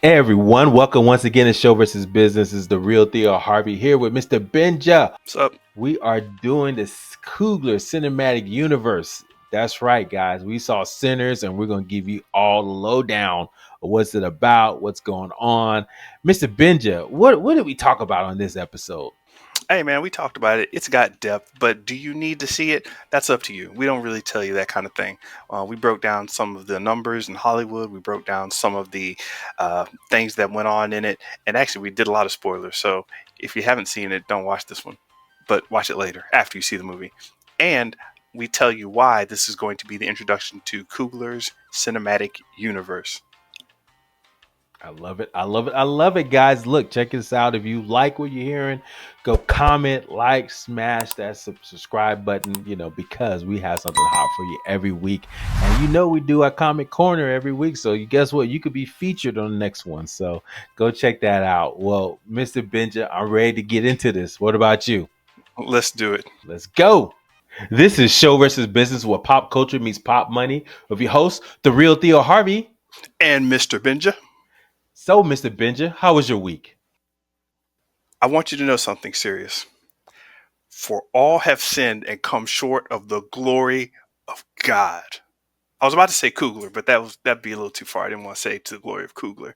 Hey everyone, welcome once again to Show versus Business. This is the real Theo Harvey here with Mr. Benja. What's up? We are doing this Kugler cinematic universe. That's right, guys. We saw Sinners, and we're going to give you all the lowdown of what's it about, what's going on. Mr. Benja, what did we talk about on this episode? Hey, man, we talked about it. It's got depth, but do you need to see it? That's up to you. We don't really tell you that kind of thing. We broke down some of the numbers in Hollywood. We broke down some of the things that went on in it. And actually, we did a lot of spoilers. So if you haven't seen it, don't watch this one, but watch it later after you see the movie. And we tell you why this is going to be the introduction to Kugler's cinematic universe. I love it. I love it. I love it, guys. Look, check this out. If you like what you're hearing, go comment, like, smash that subscribe button, because we have something hot for you every week. And we do our comment corner every week. So you guess what? You could be featured on the next one. So go check that out. Well, Mr. Benja, I'm ready to get into this. What about you? Let's do it. Let's go. This is Show versus Business, where pop culture meets pop money, with your host, the real Theo Harvey. And Mr. Benja. So, Mr. Benja, how was your week? I want you to know something serious. For all have sinned and come short of the glory of God. I was about to say Kugler, but that'd be a little too far. I didn't want to say to the glory of Kugler.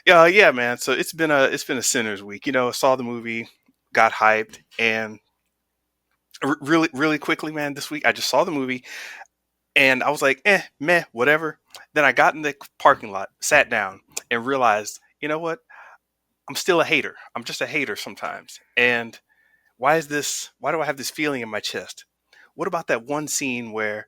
Yeah, man. So it's been a sinner's week. I saw the movie, got hyped, and really, really quickly, man. This week I just saw the movie, and I was like, meh, whatever. Then I got in the parking lot, sat down, and realized, you know what? I'm still a hater. I'm just a hater sometimes, and why do I have this feeling in my chest? What about that one scene where,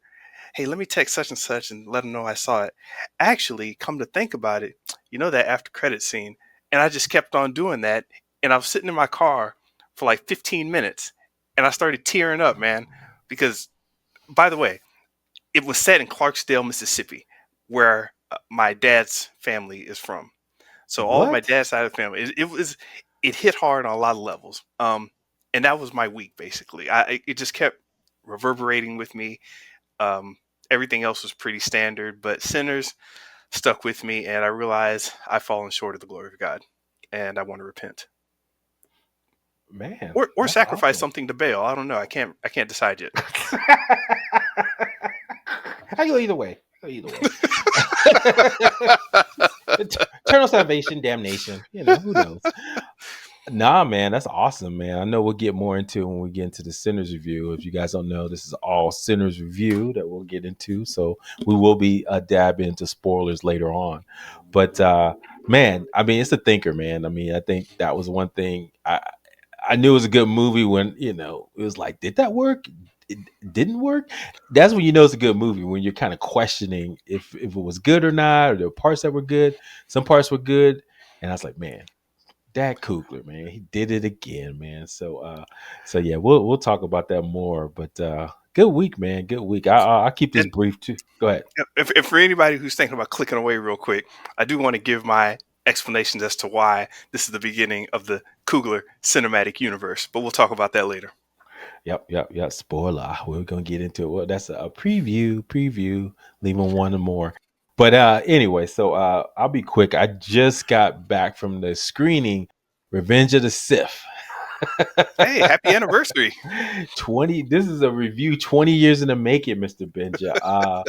hey, let me text such and such and let them know I saw it? Actually, come to think about it, that after credit scene. And I just kept on doing that. And I was sitting in my car for like 15 minutes and I started tearing up, man. Because, by the way, it was set in Clarksdale, Mississippi, where my dad's family is from. So all of my What? dad's side of the family, it hit hard on a lot of levels. And that was my week basically. It just kept reverberating with me. Um, Everything else was pretty standard, but Sinners stuck with me, and I realized I've fallen short of the glory of God, and I want to repent Man, or that's sacrifice awesome. something to Baal. I don't know. I can't decide yet. I go either way. Eternal salvation, damnation. Who knows? Nah, man, that's awesome, man. I know we'll get more into it when we get into the Sinners review. If you guys don't know, this is all Sinners review that we'll get into. So we will be dabbing into spoilers later on. But man, I mean, it's a thinker, man. I mean, I think that was one thing I knew it was a good movie when it was like, did that work? It didn't work. That's when you know it's a good movie, when you're kind of questioning if it was good or not, or there were parts that were good. Some parts were good, and I was like, man, that Kugler, man, he did it again, man. So yeah, we'll talk about that more. But good week, man, good week. I'll keep this And brief too. Go ahead. if for anybody who's thinking about clicking away real quick, I do want to give my explanations as to why this is the beginning of the Kugler cinematic universe, but we'll talk about that later. Yep. Spoiler. We're gonna get into it. Well, that's a preview. Leaving one or more. But anyway, so I'll be quick. I just got back from the screening, Revenge of the Sith. Hey, happy anniversary! 20. This is a review 20 years in the making, Mr. Benja.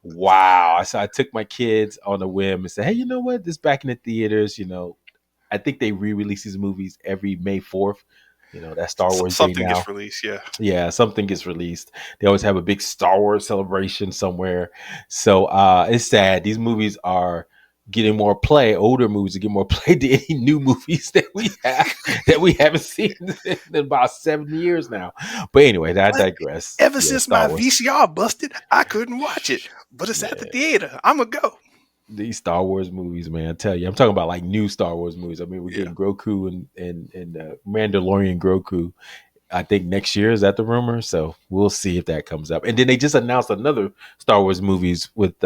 Wow. So I took my kids on a whim and said, hey, you know what? This back in the theaters. I think they re-release these movies every May 4th. That Star Wars Day Something now. gets released, yeah. Yeah, something gets released. They always have a big Star Wars celebration somewhere. So it's sad. These movies are getting more play. Older movies are getting more play than any new movies that we haven't seen in about 7 years now. But anyway, I But digress. ever Yeah, since Star my Wars. VCR busted, I couldn't watch it. But it's at the Yeah. theater. I'ma go. These Star Wars movies, man, I tell you, I'm talking about like new Star Wars movies. I mean, we're Yeah. getting Grogu and Mandalorian Grogu. I think next year, is that the rumor? So we'll see if that comes up. And then they just announced another Star Wars movies with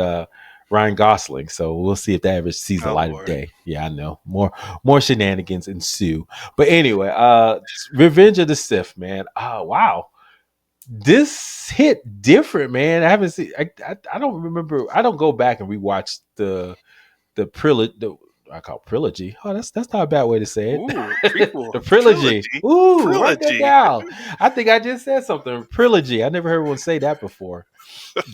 Ryan Gosling. So we'll see if that ever sees the Oh light of Lord. day. Yeah, I know. More shenanigans ensue. But anyway, Revenge of the Sith, man. Oh wow. This hit different, man. I haven't seen I don't remember. I don't go back and rewatch the prelude. I call trilogy. Oh, that's not a bad way to say it. Ooh, prequel, The trilogy. trilogy, Ooh, write that trilogy. down. I think I just said something. Trilogy. I never heard one say that before.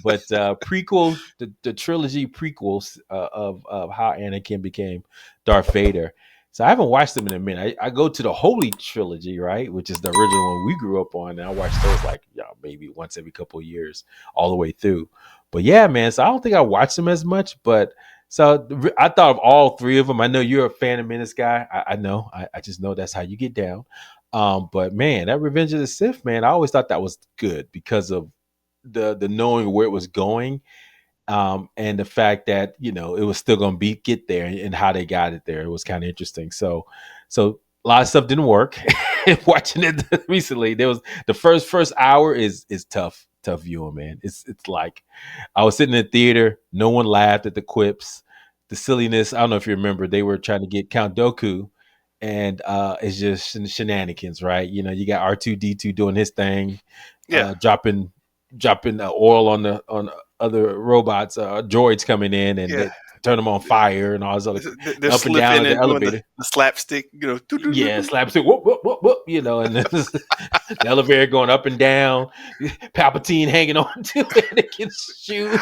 But prequel, the trilogy prequels of how Anakin became Darth Vader. So I haven't watched them in a minute. I go to the Holy Trilogy, right, which is the original one we grew up on, and I watch those like maybe once every couple of years, all the way through. But yeah, man. So I don't think I watch them as much, but so I thought of all three of them. I know you're a Phantom Menace guy. I know. I just know that's how you get down. But man, that Revenge of the Sith, man, I always thought that was good because of the knowing where it was going, and the fact that it was still going to be get there, and how they got it there. It was kind of interesting. So a lot of stuff didn't work. Watching it recently, there was the first hour is tough viewing, man. It's like I was sitting in the theater, no one laughed at the quips, the silliness. I don't know if you remember, they were trying to get Count Dooku, and it's just shenanigans, right? You got R2D2 doing his thing, Yeah, dropping oil on other robots, droids coming in, and yeah. they turn them on fire and all this other They're up and down slipping the and doing elevator. the slapstick, doo, doo, doo, Yeah, doo. slapstick, whoop, whoop, whoop, whoop, and the elevator going up and down, Palpatine hanging on to Anakin's shoe.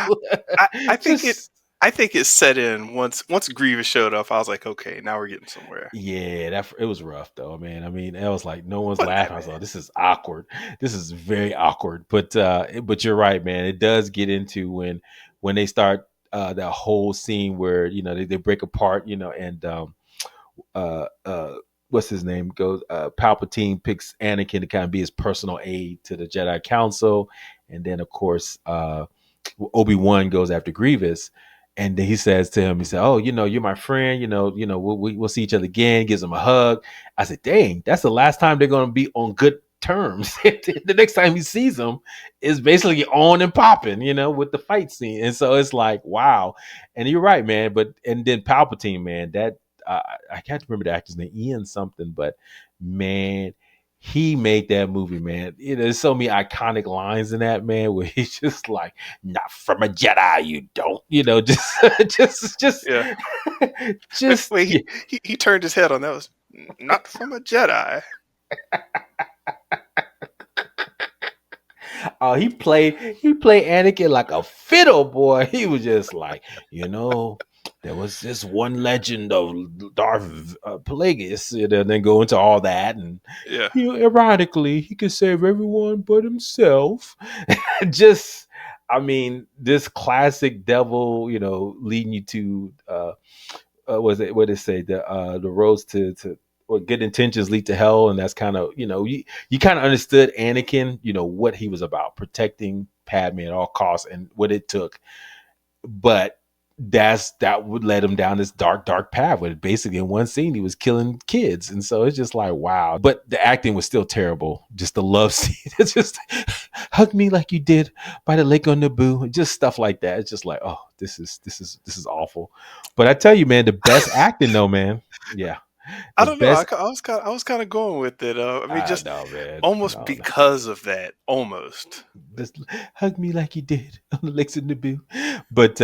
I think it. Just I think it set in once Grievous showed up. I was like, okay, now we're getting somewhere. yeah, that it was rough though, man. I mean, it was like no one's But laughing. I was like, this is awkward. This is very awkward. But you're right, man. It does get into when they start that whole scene where they break apart, and uh uh what's his name goes Palpatine picks Anakin to kind of be his personal aide to the Jedi Council, and then of course Obi-Wan goes after Grievous, and then he says to him, he said, "Oh, you're my friend. We'll see each other again." Gives him a hug. I said, "Dang, that's the last time they're going to be on good terms." The next time he sees him is basically on and popping, with the fight scene. And so it's like, wow. And you're right, man. And then Palpatine, man, that I can't remember the actor's name, Ian something, but man, he made that movie, man. There's so many iconic lines in that, man, where he's just like, "Not from a Jedi, you don't," just, just, yeah, just, wait, yeah. he turned his head on. That was not from a Jedi. Oh, he played Anakin like a fiddle, boy. He was just like, there was this one legend of Darth Plagueis, and then go into all that, and Yeah, ironically, he could save everyone but himself. Just, I mean, this classic devil, leading you to was it what did it say, the roads to or good intentions lead to hell, and that's kind of you kind of understood Anakin, what he was about, protecting Padme at all costs and what it took, but that would let him down this dark path where basically in one scene he was killing kids. And so it's just like, wow. But the acting was still terrible. Just the love scene. It's just hug me like you did by the lake on Naboo, just stuff like that. It's just like, oh, this is awful. But I tell you, man, the best acting though, man. Yeah. I The don't know. I, best. I was kind of going with it. I mean, I just know, man. almost No, no. because of that, almost. Just hug me like you did on the lakes of Naboo. But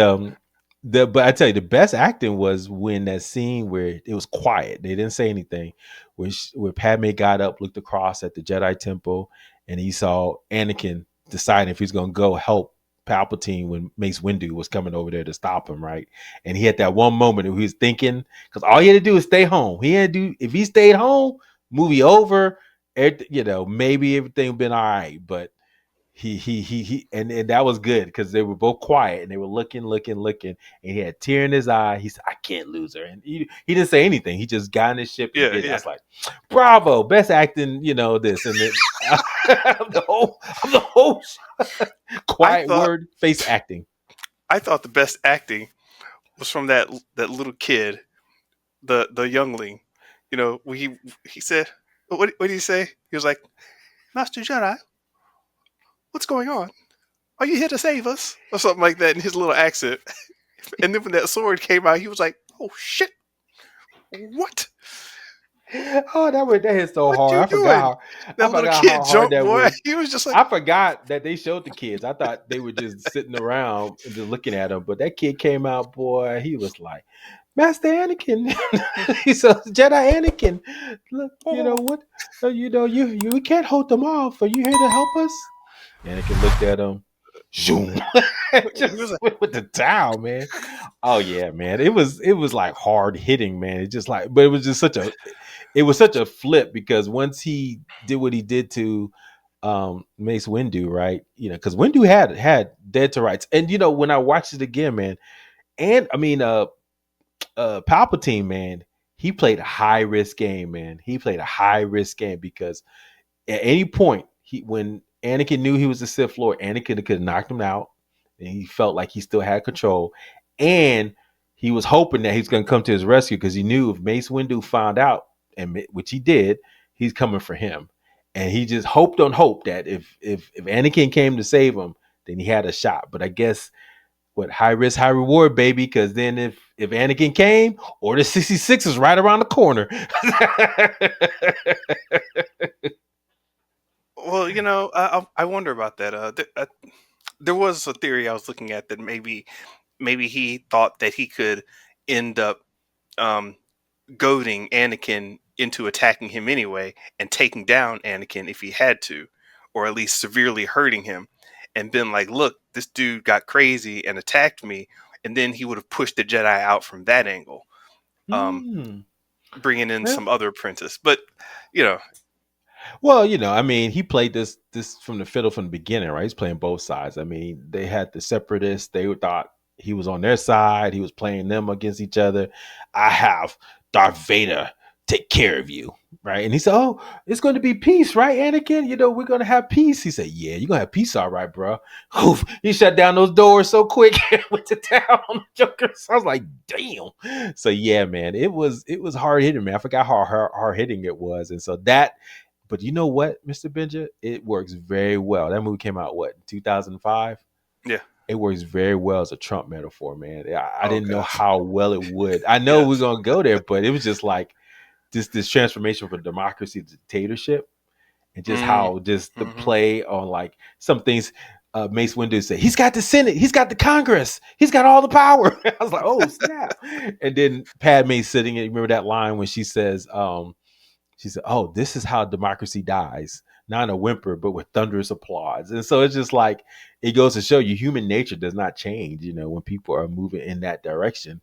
I tell you, the best acting was when that scene where it was quiet. They didn't say anything. Where Padme got up, looked across at the Jedi Temple, and he saw Anakin deciding if he's going to go help Palpatine when Mace Windu was coming over there to stop him, right? And he had that one moment where he was thinking, because all he had to do is stay home. He had to do, if he stayed home, movie over. Maybe everything would been all right, but and that was good because they were both quiet and they were looking, and he had a tear in his eye. He said, "I can't lose her," and he didn't say anything. He just got in his ship and Yeah, did. I yeah. was like, "Bravo, best acting!" This and then of the whole I quiet thought word face acting. I thought the best acting was from that little kid, the youngling. When he said, what did he say? He was like, "Master Jedi, what's going on? Are you here to save us?" Or something like that in his little accent. And then when that sword came out, he was like, "Oh shit! What? Oh, that hit so What hard. you I doing?" forgot. I That little forgot kid how hard jumped, that boy. was. He was just like, I forgot that they showed the kids. I thought they were just sitting around and just looking at them. But that kid came out, boy. He was like, Master Anakin. He says, Jedi Anakin. Look, you know Oh. what? You we can't hold them off. Are you here to help us? Anakin looked at him. Zoom. He was Just like, with the towel, man. Oh yeah, man. It was like hard hitting, man. It just like, but it was just such a flip because once he did what he did to Mace Windu, right? You know, because Windu had dead to rights, and you know when I watched it again, man, and I mean, Palpatine, man, he played a high risk game, man. He played a high risk game because at any point, when Anakin knew he was a Sith Lord, Anakin could have knocked him out, and he felt like he still had control. And he was hoping that he's going to come to his rescue because he knew if Mace Windu found out, and which he did, he's coming for him. And he just hoped on hope that if Anakin came to save him, then he had a shot. But I guess what high risk, high reward, baby. Because then if Anakin came, Order 66 is right around the corner. well, I wonder about that. There was a theory I was looking at that maybe he thought that he could end up um, goading Anakin into attacking him anyway and taking down Anakin if he had to, or at least severely hurting him, and been like, "Look, this dude got crazy and attacked me," and then he would have pushed the Jedi out from that angle, um, Hmm. bringing in Well, some other apprentice. But you know, well, you know, I mean, he played this from the fiddle from the beginning, right? He's playing both sides. I mean, they had the separatists. They thought he was on their side. He was playing them against each other. I have Darth Vader take care of you, right? And he said, "Oh, it's going to be peace, right, Anakin? You know, we're going to have peace." He said, "Yeah, you're going to have peace, all right, bro." Oof, he shut down those doors so quick with the town on the Jokers. I was like, "Damn." So yeah, man, it was hard hitting, man. I forgot how hard hitting it was, and so that. But you know what, Mr. Benja? It works very well. That movie came out what 2005. yeah. It works very well as a Trump metaphor, man. I Oh didn't know gosh, how well it would. I know we're yes. gonna go there, but it was just like this transformation from democracy to dictatorship, and just Mm, how just the hmm. play on like some things. Mace Windu said, "He's got the Senate, he's got the Congress, he's got all the power." I was like, "Oh snap!" And then Padme sitting. Remember that line when she says, she said, "Oh, this is how democracy dies. Not in a whimper, but with thunderous applause." And so it's just like it goes to show you human nature does not change, you know, when people are moving in that direction.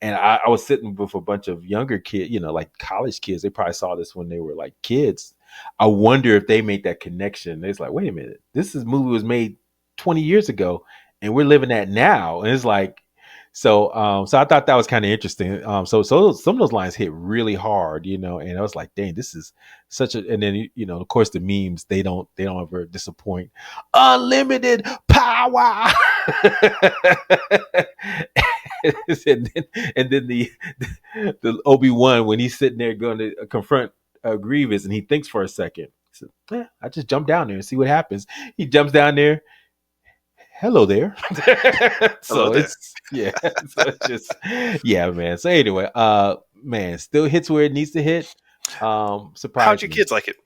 And I was sitting with a bunch of younger kids, you know, like college kids. They probably saw this when they were like kids. I wonder if they made that connection. It's like, wait a minute, movie was made 20 years ago, and we're living that now. And it's like, so I thought that was kind of interesting. So some of those lines hit really hard, you know, and I was like, dang, this is such a. And then you know, of course, the memes they don't ever disappoint. Unlimited power. and then the Obi-Wan when he's sitting there going to confront Grievous and he thinks for a second. He said, I just jump down there and see what happens. He jumps down there. Hello there. Hello So there. it's yeah. So it's just yeah, man. So anyway, man, still hits where it needs to hit. How'd Surprised your me. kids like it?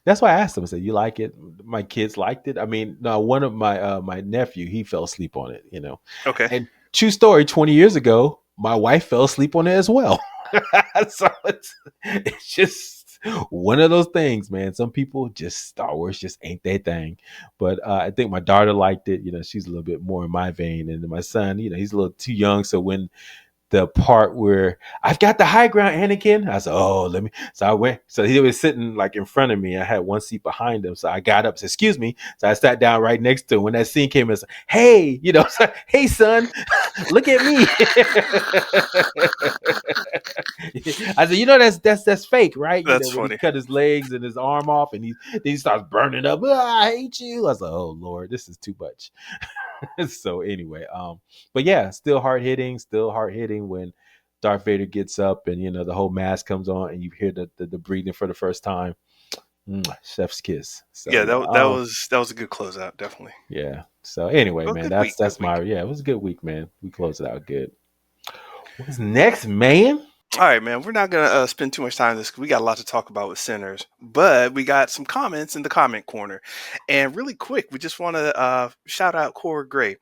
That's why I asked him. I said, "You like it?" My kids liked it. I mean, no, one of my nephew he fell asleep on it. You know, Okay. and true story. 20 years ago, my wife fell asleep on it as well. So it's just one of those things, man. Some people just Star Wars just ain't their thing. But I think my daughter liked it. You know, she's a little bit more in my vein, and my son, you know, he's a little too young. So when the part where I've got the high ground, Anakin. I said, "Oh, let me." So I went. So he was sitting like in front of me. I had one seat behind him. So I got up. Said, "Excuse me." So I sat down right next to him. When that scene came, I said, "Hey, you know, hey son, look at me." I said, "You know, that's fake, right?" You know, That's when he funny. cut his legs and his arm off, and he starts burning up. "Ah, I hate you." I was like, "Oh Lord, this is too much." So anyway, but yeah, still hard hitting when Darth Vader gets up and you know the whole mask comes on and you hear the breathing for the first time. Chef's kiss. So Yeah, yeah, that was a good closeout, definitely. yeah. So anyway, Well, man, good that's week, good that's my week. yeah. It was a good week, man. We closed it out good. What's next, man? All right, man. We're not gonna spend too much time on this 'cause we got a lot to talk about with Sinners, but we got some comments in the comment corner, and really quick, we just want to shout out Cora Gray.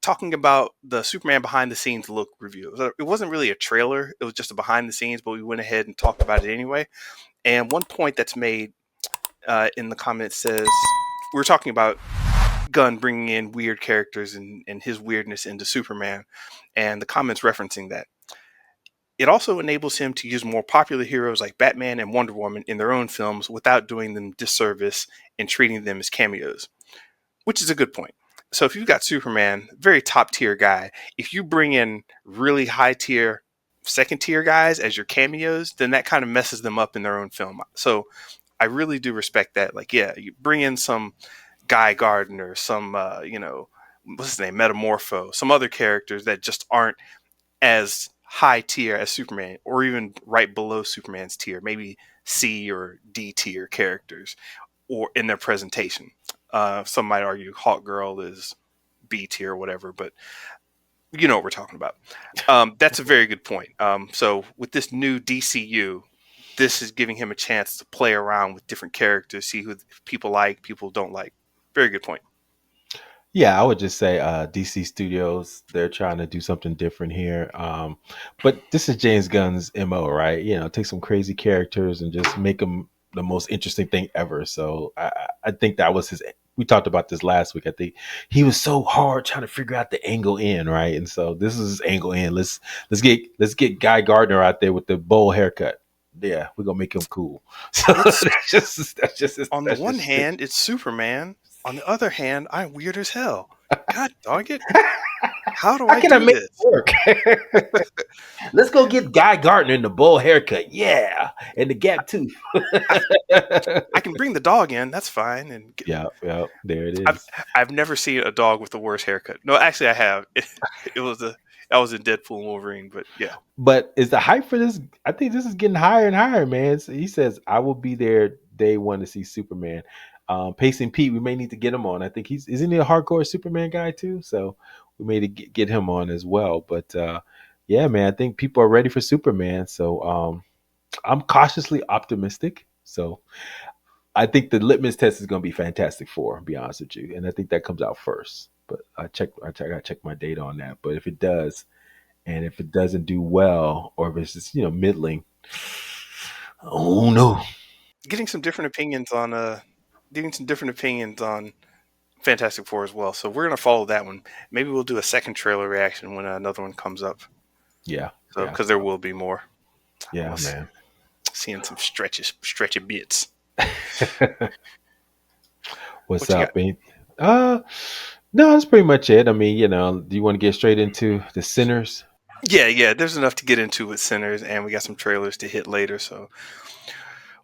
talking about the Superman behind the scenes look review. It wasn't really a trailer; it was just a behind the scenes, but we went ahead and talked about it anyway. And one point that's made in the comments says we were talking about Gunn bringing in weird characters and his weirdness into Superman, and the comments referencing that. It also enables him to use more popular heroes like Batman and Wonder Woman in their own films without doing them disservice and treating them as cameos, which is a good point. So if you've got Superman, very top tier guy, if you bring in really high tier, second tier guys as your cameos, then that kind of messes them up in their own film. So I really do respect that. Like, yeah, you bring in some Guy Gardner, some, what's his name, Metamorpho, some other characters that just aren't as high tier as Superman, or even right below Superman's tier, maybe C or D tier characters, or in their presentation. Some might argue Hawk Girl is B tier or whatever, but you know what we're talking about. That's a very good point. So with this new DCU, this is giving him a chance to play around with different characters, see who people like, people don't like. Very good point. Yeah, I would just say DC Studios, they're trying to do something different here. But this is James Gunn's MO, right? Take some crazy characters and just make them the most interesting thing ever. So I think that was his. We talked about this last week. I think he was so hard trying to figure out the angle in, right? And so this is his angle in. Let's get Guy Gardner out there with the bowl haircut. Yeah, we're gonna make him cool. So On the one hand, it's Superman. On the other hand, I'm weird as hell. God dog it. How do I do make this? it work? Let's go get Guy Gardner in the bowl haircut. Yeah. And the gap tooth. I can bring the dog in. That's fine. And yeah. There it is. I've never seen a dog with the worst haircut. No, actually, I have. It was I was in Deadpool and Wolverine, but yeah. But is the hype for this? I think this is getting higher and higher, man. So he says, I will be there day one to see Superman. Pacing Pete, we may need to get him on. I think isn't he a hardcore Superman guy too? So we may get him on as well. But yeah, man, I think people are ready for Superman. So I'm cautiously optimistic. So I think the litmus test is going to be Fantastic Four, to be honest with you. And I think that comes out first. But I gotta check my data on that. But if it does, and if it doesn't do well, or if it's just middling, oh no. Getting some different opinions on Fantastic Four as well. So we're gonna follow that one. Maybe we'll do a second trailer reaction when another one comes up. Yeah. So because there will be more. Yeah, man. Seeing some stretchy bits. What's up, man? No, that's pretty much it. I mean, do you want to get straight into the Sinners? Yeah. There's enough to get into with Sinners, and we got some trailers to hit later, so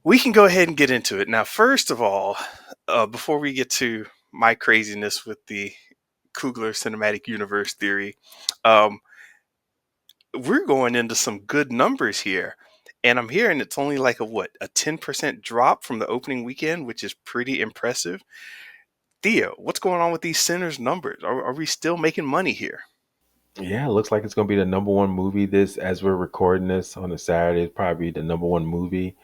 we can go ahead and get into it. Now, first of all, before we get to my craziness with the Kugler cinematic universe theory, we're going into some good numbers here. And I'm hearing it's only like a 10% drop from the opening weekend, which is pretty impressive. Theo, what's going on with these Sinners numbers? Are we still making money here? Yeah, it looks like it's going to be the number one movie as we're recording this on a Saturday. It's probably the number one movie.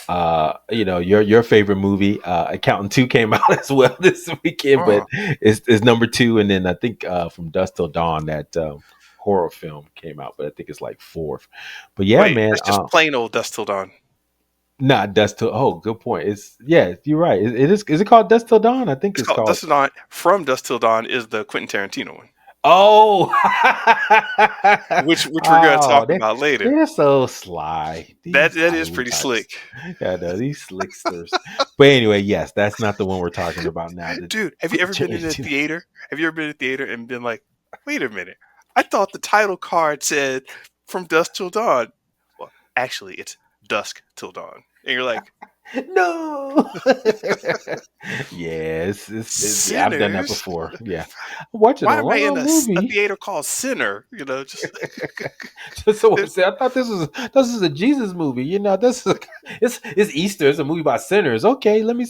Your favorite movie, Accountant 2 came out as well this weekend, but it's number 2. And then I think From Dusk Till Dawn, that horror film came out, but I think it's like 4th. But yeah, man, it's just plain old Dusk Till Dawn. Not Dusk Till. Oh, good point. You're right. It is. Is it called Dusk Till Dawn? I think it's called Dusk Till Dawn. From Dusk Till Dawn is the Quentin Tarantino one. Oh, which we're gonna talk about later. They're so sly. That is pretty slick. Yeah, no, these slicksters. But anyway, yes, that's not the one we're talking about now. Dude, have you ever been in a theater? Have you ever been in a theater and been like, wait a minute, I thought the title card said From Dusk Till Dawn. Well, actually, it's Dusk Till Dawn, and you're like, no. Yes, yeah, I've done that before. Yeah, watching why am I in a theater called Sinner? Just someone said, I thought this is a Jesus movie. This is it's Easter. It's a movie about sinners. Okay, let me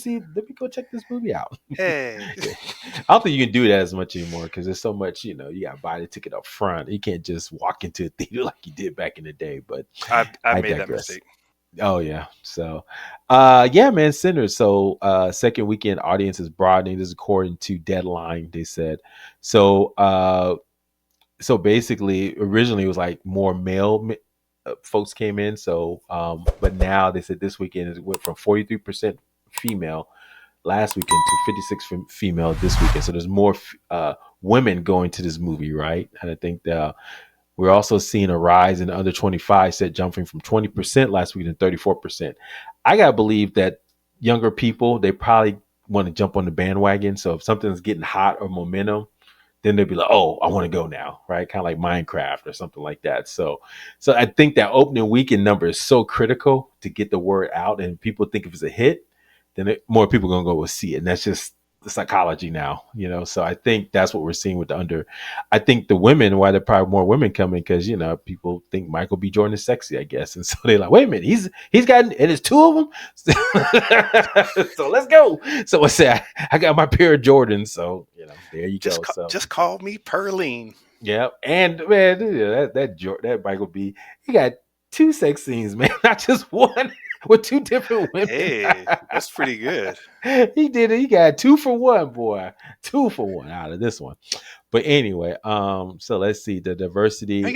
go check this movie out. Hey, I don't think you can do that as much anymore because there's so much. You got to buy the ticket up front. You can't just walk into a theater like you did back in the day. But I made that mistake. Oh yeah. So yeah, man, Sinners. So second weekend audience is broadening. This is according to Deadline, they said. So so basically, originally it was like more male folks came in. So, but now they said this weekend it went from 43% female last weekend to 56 female this weekend. So there's more women going to this movie, right? And I think we're also seeing a rise in the under 25 set jumping from 20% last week to 34%. I got to believe that younger people, they probably want to jump on the bandwagon. So if something's getting hot or momentum, then they'd be like, "Oh, I want to go now," right? Kind of like Minecraft or something like that. So I think that opening weekend number is so critical to get the word out, and people think if it's a hit, then more people are gonna go see it, and that's just the psychology now, So I think that's what we're seeing with the under. I think the women, why there are probably more women coming, because people think Michael B. Jordan is sexy, I guess, and so they're like, "Wait a minute, he's got, and it's two of them, so let's go." So I say I got my pair of Jordans, so there you go. So Just call me Pearline. yeah, and man, that Michael B. He got two sex scenes, man, not just one with two different women. Hey, that's pretty good. He did it. He got 2 for 1, boy. 2 for 1 out of this one. But anyway, so let's see the He diversity. got he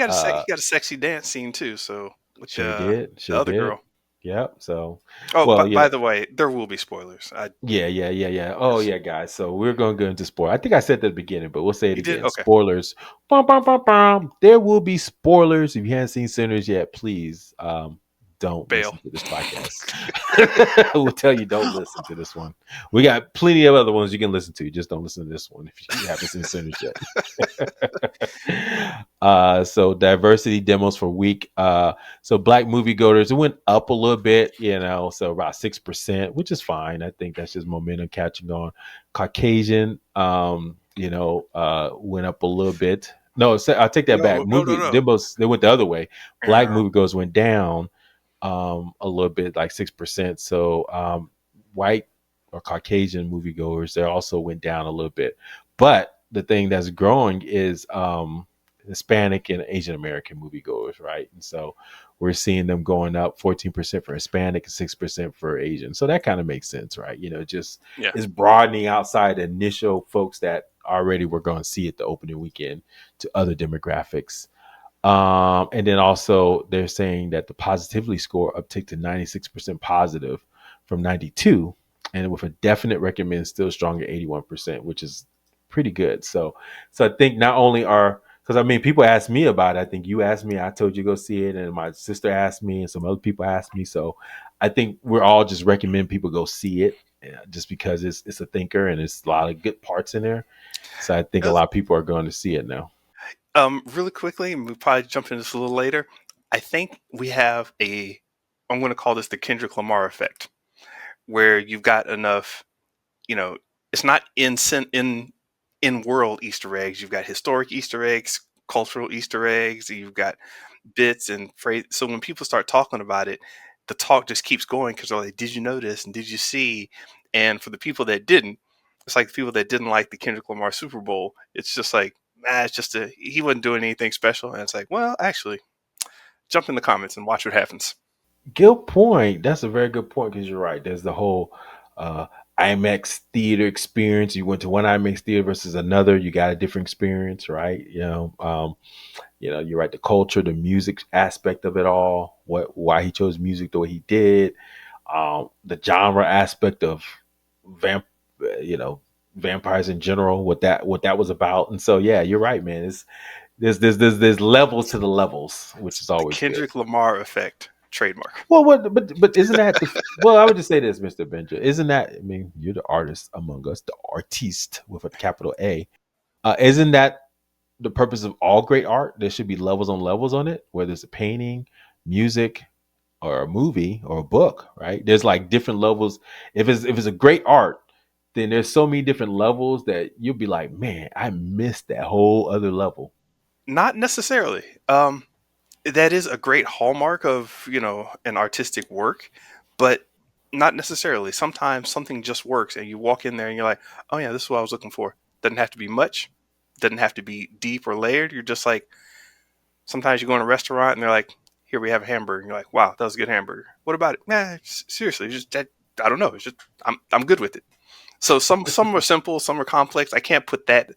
got a sexy dance scene too. So with Sure did. the Sure other did. girl. Yep. So, Oh, well, but yeah. by the way, there will be spoilers. Yeah. Oh, yeah, guys. So we're going to go into spoiler. I think I said that at the beginning, but we'll say it You did again. okay. Spoilers. Bum, bum, bum, bum. There will be spoilers. If you haven't seen Sinners yet, please don't Bail. listen to this podcast. We'll tell you don't listen to this one. We got plenty of other ones you can listen to. Just don't listen to this one if you haven't seen Sinners yet. So diversity demos for week. So black moviegoers, it went up a little bit, so about 6%, which is fine. I think that's just momentum catching on. Caucasian, went up a little bit. No, I'll take that back. Movie No. demos, they went the other way. Black Yeah. moviegoers went down a little bit, like 6%. So white or Caucasian moviegoers, they also went down a little bit. But the thing that's growing is Hispanic and Asian American moviegoers, right? And so we're seeing them going up 14% for Hispanic and 6% for Asian. So that kind of makes sense, right? Just Yeah. it's broadening outside the initial folks that already were going to see it the opening weekend to other demographics. And then also they're saying that the positivity score uptick to 96% positive from 92, and with a definite recommend still strong at 81%, which is pretty good. So I think not only because I mean people asked me about it. I think you asked me, I told you go see it, and my sister asked me, and some other people asked me. So I think we're all just recommend people go see it, just because it's a thinker and it's a lot of good parts in there. So I think a lot of people are going to see it now. Really quickly, and we'll probably jump into this a little later. I think we have I'm going to call this the Kendrick Lamar effect, where you've got enough, it's not in world Easter eggs. You've got historic Easter eggs, cultural Easter eggs. You've got bits and phrase. So when people start talking about it, the talk just keeps going because they're like, "Did you notice? And did you see?" And for the people that didn't, it's like the people that didn't like the Kendrick Lamar Super Bowl. It's just like, it's just he wasn't doing anything special. And it's like, well, actually, jump in the comments and watch what happens. Good point. That's a very good point, because you're right. There's the whole uh, IMAX theater experience. You went to one IMAX theater versus another. You got a different experience, right? You're right. The culture, the music aspect of it all. Why he chose music the way he did. The genre aspect of vamp, you know, vampires in general. What that was about. And so yeah, you're right, man. There's levels to the levels, which is The always good. Kendrick Lamar effect, trademark. Well, but isn't that the? Well, I would just say this, Mr. Benja. Isn't that? I mean, you're the artist among us, the artiste with a capital A. Isn't that the purpose of all great art? There should be levels on levels on it, whether it's a painting, music, or a movie or a book, right? There's like different levels. If it's a great art, then there's so many different levels that you'll be like, man, I missed that whole other level. Not necessarily. That is a great hallmark of an artistic work, but not necessarily. Sometimes something just works, and you walk in there and you're like, "Oh yeah, this is what I was looking for." Doesn't have to be much. Doesn't have to be deep or layered. You're just like, sometimes you go in a restaurant and they're like, "Here we have a hamburger." And you're like, "Wow, that was a good hamburger. What about it?" Nah, seriously, just I don't know. It's just I'm good with it. So some are simple, some are complex. I can't put that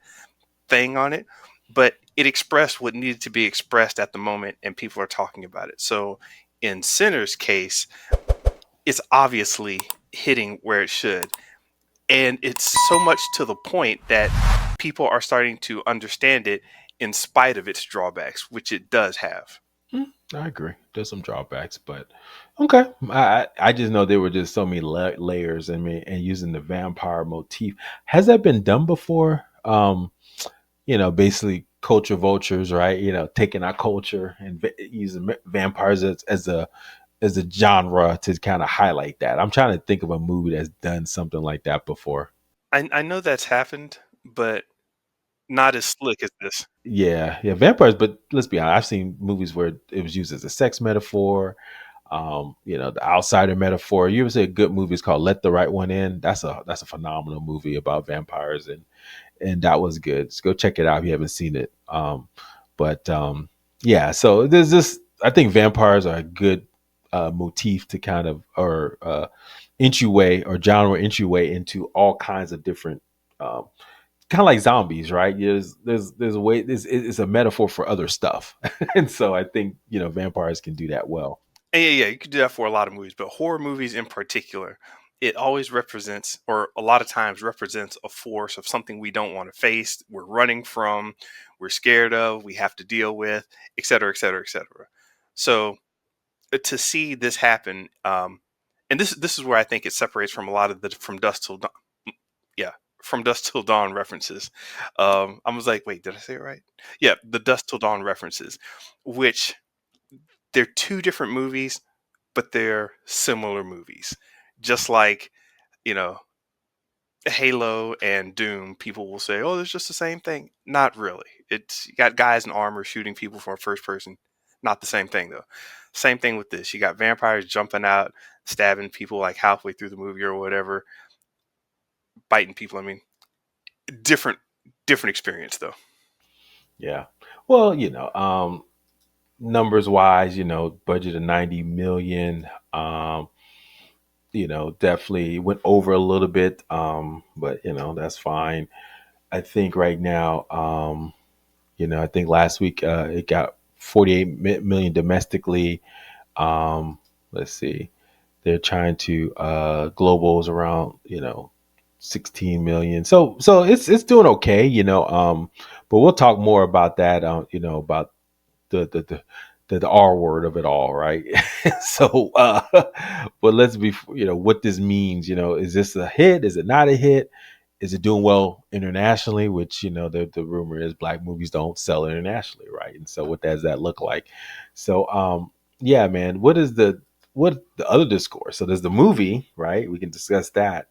thing on it, but it expressed what needed to be expressed at the moment, and people are talking about it. So in Sinner's case, it's obviously hitting where it should. And it's so much to the point that people are starting to understand it in spite of its drawbacks, which it does have. I agree. There's some drawbacks, but okay. I just know there were just so many layers. I mean, and using the vampire motif, has that been done before? Basically culture vultures, right? Taking our culture and using vampires as a genre to kind of highlight that. I'm trying to think of a movie that's done something like that before. I know that's happened, but not as slick as this. Yeah, yeah, vampires. But let's be honest, I've seen movies where it was used as a sex metaphor. The outsider metaphor. You ever say a good movie is called Let the Right One In? That's a phenomenal movie about vampires, and that was good. So go check it out if you haven't seen it. But yeah, so there's this. I think vampires are a good motif to kind of or entryway or genre entryway into all kinds of different. Kind of like zombies, right? There's a way. It's a metaphor for other stuff, and so I think vampires can do that well. And yeah, you could do that for a lot of movies, but horror movies in particular, it always represents, or a lot of times represents, a force of something we don't want to face, we're running from, we're scared of, we have to deal with, et cetera, et cetera, et cetera. So to see this happen, and this is where I think it separates from a lot of the from dusk till dawn, yeah, from dusk till dawn references. I was like, wait, did I say it right? Yeah, the dusk till dawn references, which they're two different movies, but they're similar movies. Just like, you know, Halo and Doom, people will say, oh, it's just the same thing. Not really. It's you got guys in armor shooting people from first person. Not the same thing, though. Same thing with this. You got vampires jumping out, stabbing people like halfway through the movie or whatever, biting people. I mean, different, different experience, though. Yeah. Well, numbers wise, budget of 90 million. Definitely went over a little bit. But that's fine. I think right now, I think last week it got 48 million domestically. Let's see. They're trying to globals around, 16 million. So it's doing okay, but we'll talk more about that about the R word of it all, right? So but let's be what this means, is this a hit? Is it not a hit? Is it doing well internationally? Which the rumor is black movies don't sell internationally, right? And so what does that look like? So yeah, man, what the other discourse? So there's the movie, right? We can discuss that,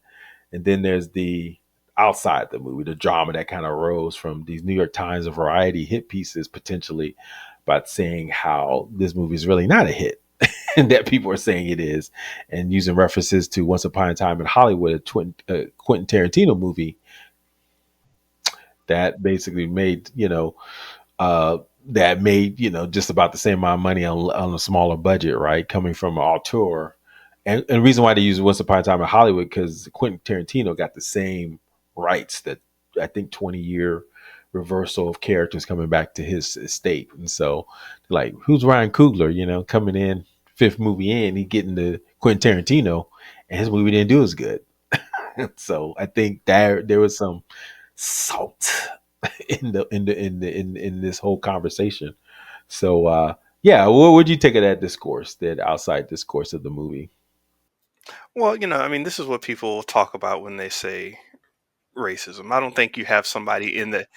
and then there's the outside the movie, the drama that kind of arose from these New York Times and Variety hit pieces potentially about saying how this movie is really not a hit and that people are saying it is, and using references to Once Upon a Time in Hollywood, Quentin Tarantino movie that basically made uh, just about the same amount of money on a smaller budget, right? Coming from an auteur, and the reason why they use Once Upon a Time in Hollywood because Quentin Tarantino got the same rights that I think 20-year reversal of characters coming back to his estate, and so like who's Ryan Coogler, coming in fifth movie in, he getting the Quentin Tarantino, and his movie didn't do as good. So I think there was some salt in this whole conversation. So yeah, what would you take of that discourse, that outside discourse of the movie? Well, I mean, this is what people talk about when they say racism. I don't think you have somebody in the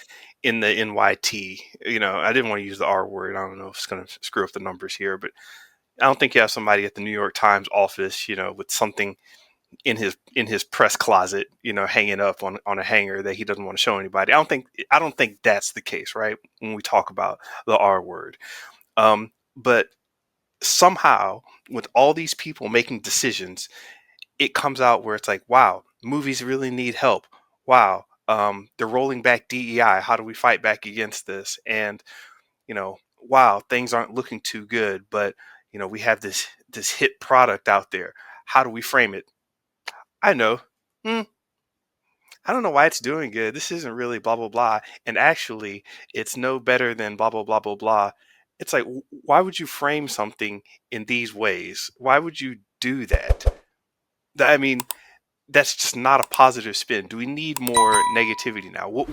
NYT. I didn't want to use the R word. I don't know if it's going to screw up the numbers here, but I don't think you have somebody at the New York Times office, with something in his press closet, hanging up on a hanger that he doesn't want to show anybody. I don't think that's the case, right? When we talk about the R word, but somehow with all these people making decisions, it comes out where it's like, wow, movies really need help. Wow, they're rolling back DEI. How do we fight back against this? And wow, things aren't looking too good, but we have this hit product out there. How do we frame it? I know. Hmm, I don't know why it's doing good. This isn't really blah blah blah. And actually, it's no better than blah blah blah blah blah. It's like, why would you frame something in these ways? Why would you do that? I mean, that's just not a positive spin. Do we need more negativity now? What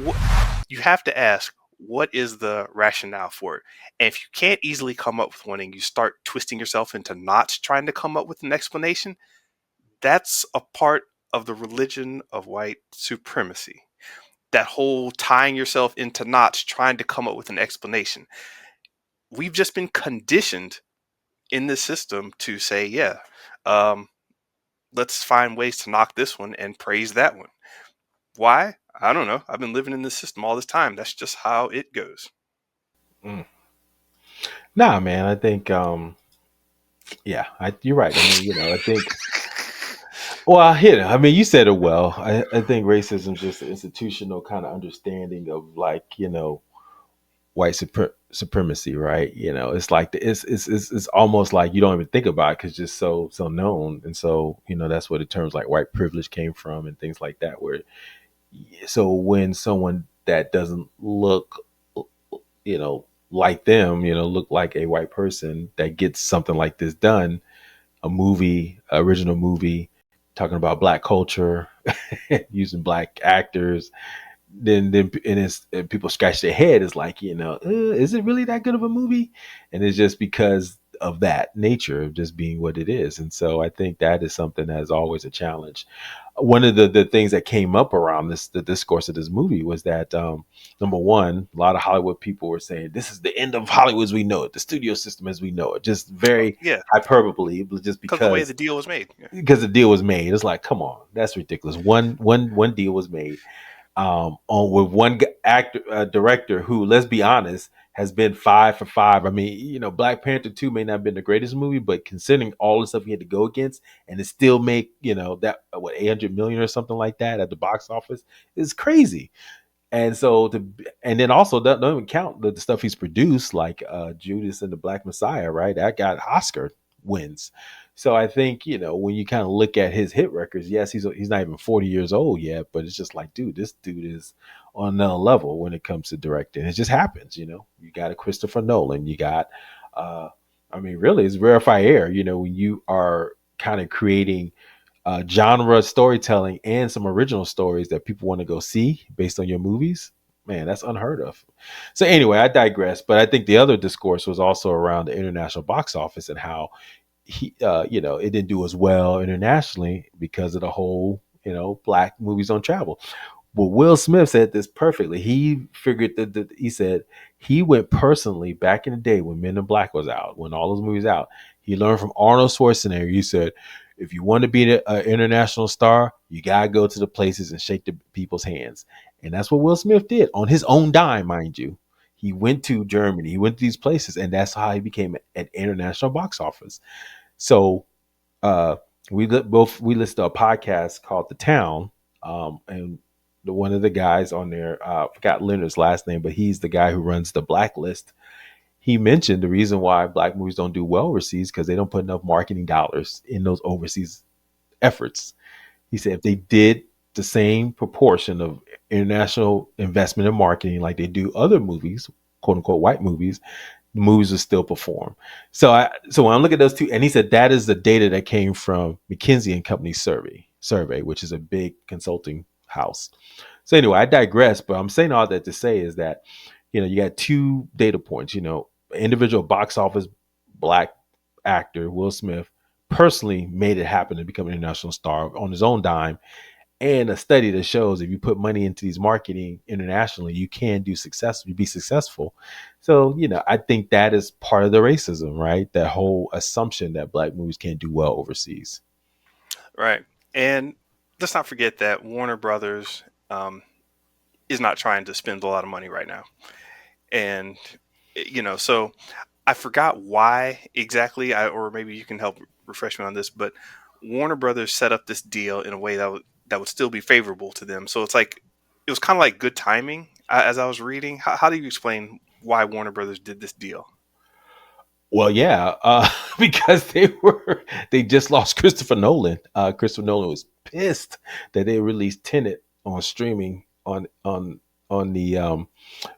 you have to ask, what is the rationale for it? And if you can't easily come up with one and you start twisting yourself into knots trying to come up with an explanation, that's a part of the religion of white supremacy. That whole tying yourself into knots trying to come up with an explanation. We've just been conditioned in this system to say, yeah, um, let's find ways to knock this one and praise that one. Why? I don't know. I've been living in this system all this time. That's just how it goes. Mm. Nah, man, I think yeah, you're right. I mean, I think well, I mean, you said it well. I think racism is just an institutional kind of understanding of like, white supremacy, right? It's like it's almost like you don't even think about it because it's just so known, and so that's where the terms like white privilege came from and things like that. Where so when someone that doesn't look, like them, look like a white person that gets something like this done, a movie, original movie, talking about black culture, using black actors, then and people scratch their head. It's like, is it really that good of a movie? And it's just because of that nature of just being what it is. And so I think that is something that is always a challenge. One of the things that came up around the discourse of this movie was that number one, a lot of Hollywood people were saying this is the end of Hollywood as we know it, the studio system as we know it, just very Yeah, hyperbole, just because the way because the deal was made. Yeah. because the deal was made. It's like, come on, that's ridiculous. One deal was made on with one actor director who, let's be honest, has been 5 for 5. I mean, Black Panther 2 may not have been the greatest movie, but considering all the stuff he had to go against, and it still make that what 800 million or something like that at the box office is crazy. And so and then also don't even count the stuff he's produced, like Judas and the Black Messiah, right? That got Oscar wins. So I think, when you kind of look at his hit records, yes, he's not even 40 years old yet, but it's just like, dude, this dude is on another level when it comes to directing. It just happens. You got a Christopher Nolan, you got I mean, really, it's rarefied air, when you are kind of creating genre storytelling and some original stories that people want to go see based on your movies. Man, that's unheard of. So anyway, I digress, but I think the other discourse was also around the international box office and how it didn't do as well internationally because of the whole, black movies don't travel. Well, Will Smith said this perfectly. He figured that he said he went personally back in the day when Men in Black was out, when all those movies out. He learned from Arnold Schwarzenegger. He said, if you want to be an international star, you gotta go to the places and shake the people's hands. And that's what Will Smith did on his own dime, mind you. He went to Germany, he went to these places, and that's how he became an international box office. So uh, we listened to a podcast called The Town, and one of the guys on there, I forgot Leonard's last name, but he's the guy who runs the Blacklist. He mentioned the reason why black movies don't do well overseas because they don't put enough marketing dollars in those overseas efforts. He said if they did the same proportion of international investment in marketing like they do other movies, quote unquote white movies, the movies will still perform. So when I look at those two, and he said that is the data that came from McKinsey and Company survey, which is a big consulting house. So anyway, I digress, but I'm saying all that to say is that, you got two data points, individual box office black actor, Will Smith, personally made it happen to become an international star on his own dime, and a study that shows if you put money into these marketing internationally, you can be successful. So, I think that is part of the racism, right? That whole assumption that black movies can't do well overseas. Right. And let's not forget that Warner Brothers is not trying to spend a lot of money right now. And, so I forgot why exactly, or maybe you can help refresh me on this, but Warner Brothers set up this deal in a way that would still be favorable to them. So it's like, it was kind of like good timing as I was reading. How do you explain why Warner Brothers did this deal? Well, yeah, because they just lost Christopher Nolan. Christopher Nolan was pissed that they released Tenet on streaming on the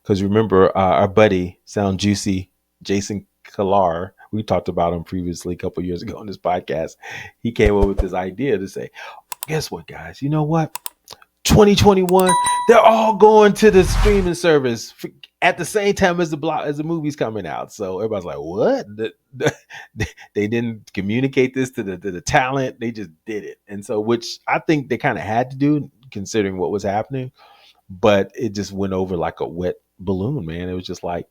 because remember our buddy Sound Juicy Jason Kalar, we talked about him previously a couple years ago on this podcast. He came up with this idea to say, guess what, guys? You know what? 2021, they're all going to the streaming service at the same time as the movie's coming out. So everybody's like, "What?" They didn't communicate this to the talent. They just did it, and so which I think they kind of had to do considering what was happening. But it just went over like a wet balloon, man. It was just like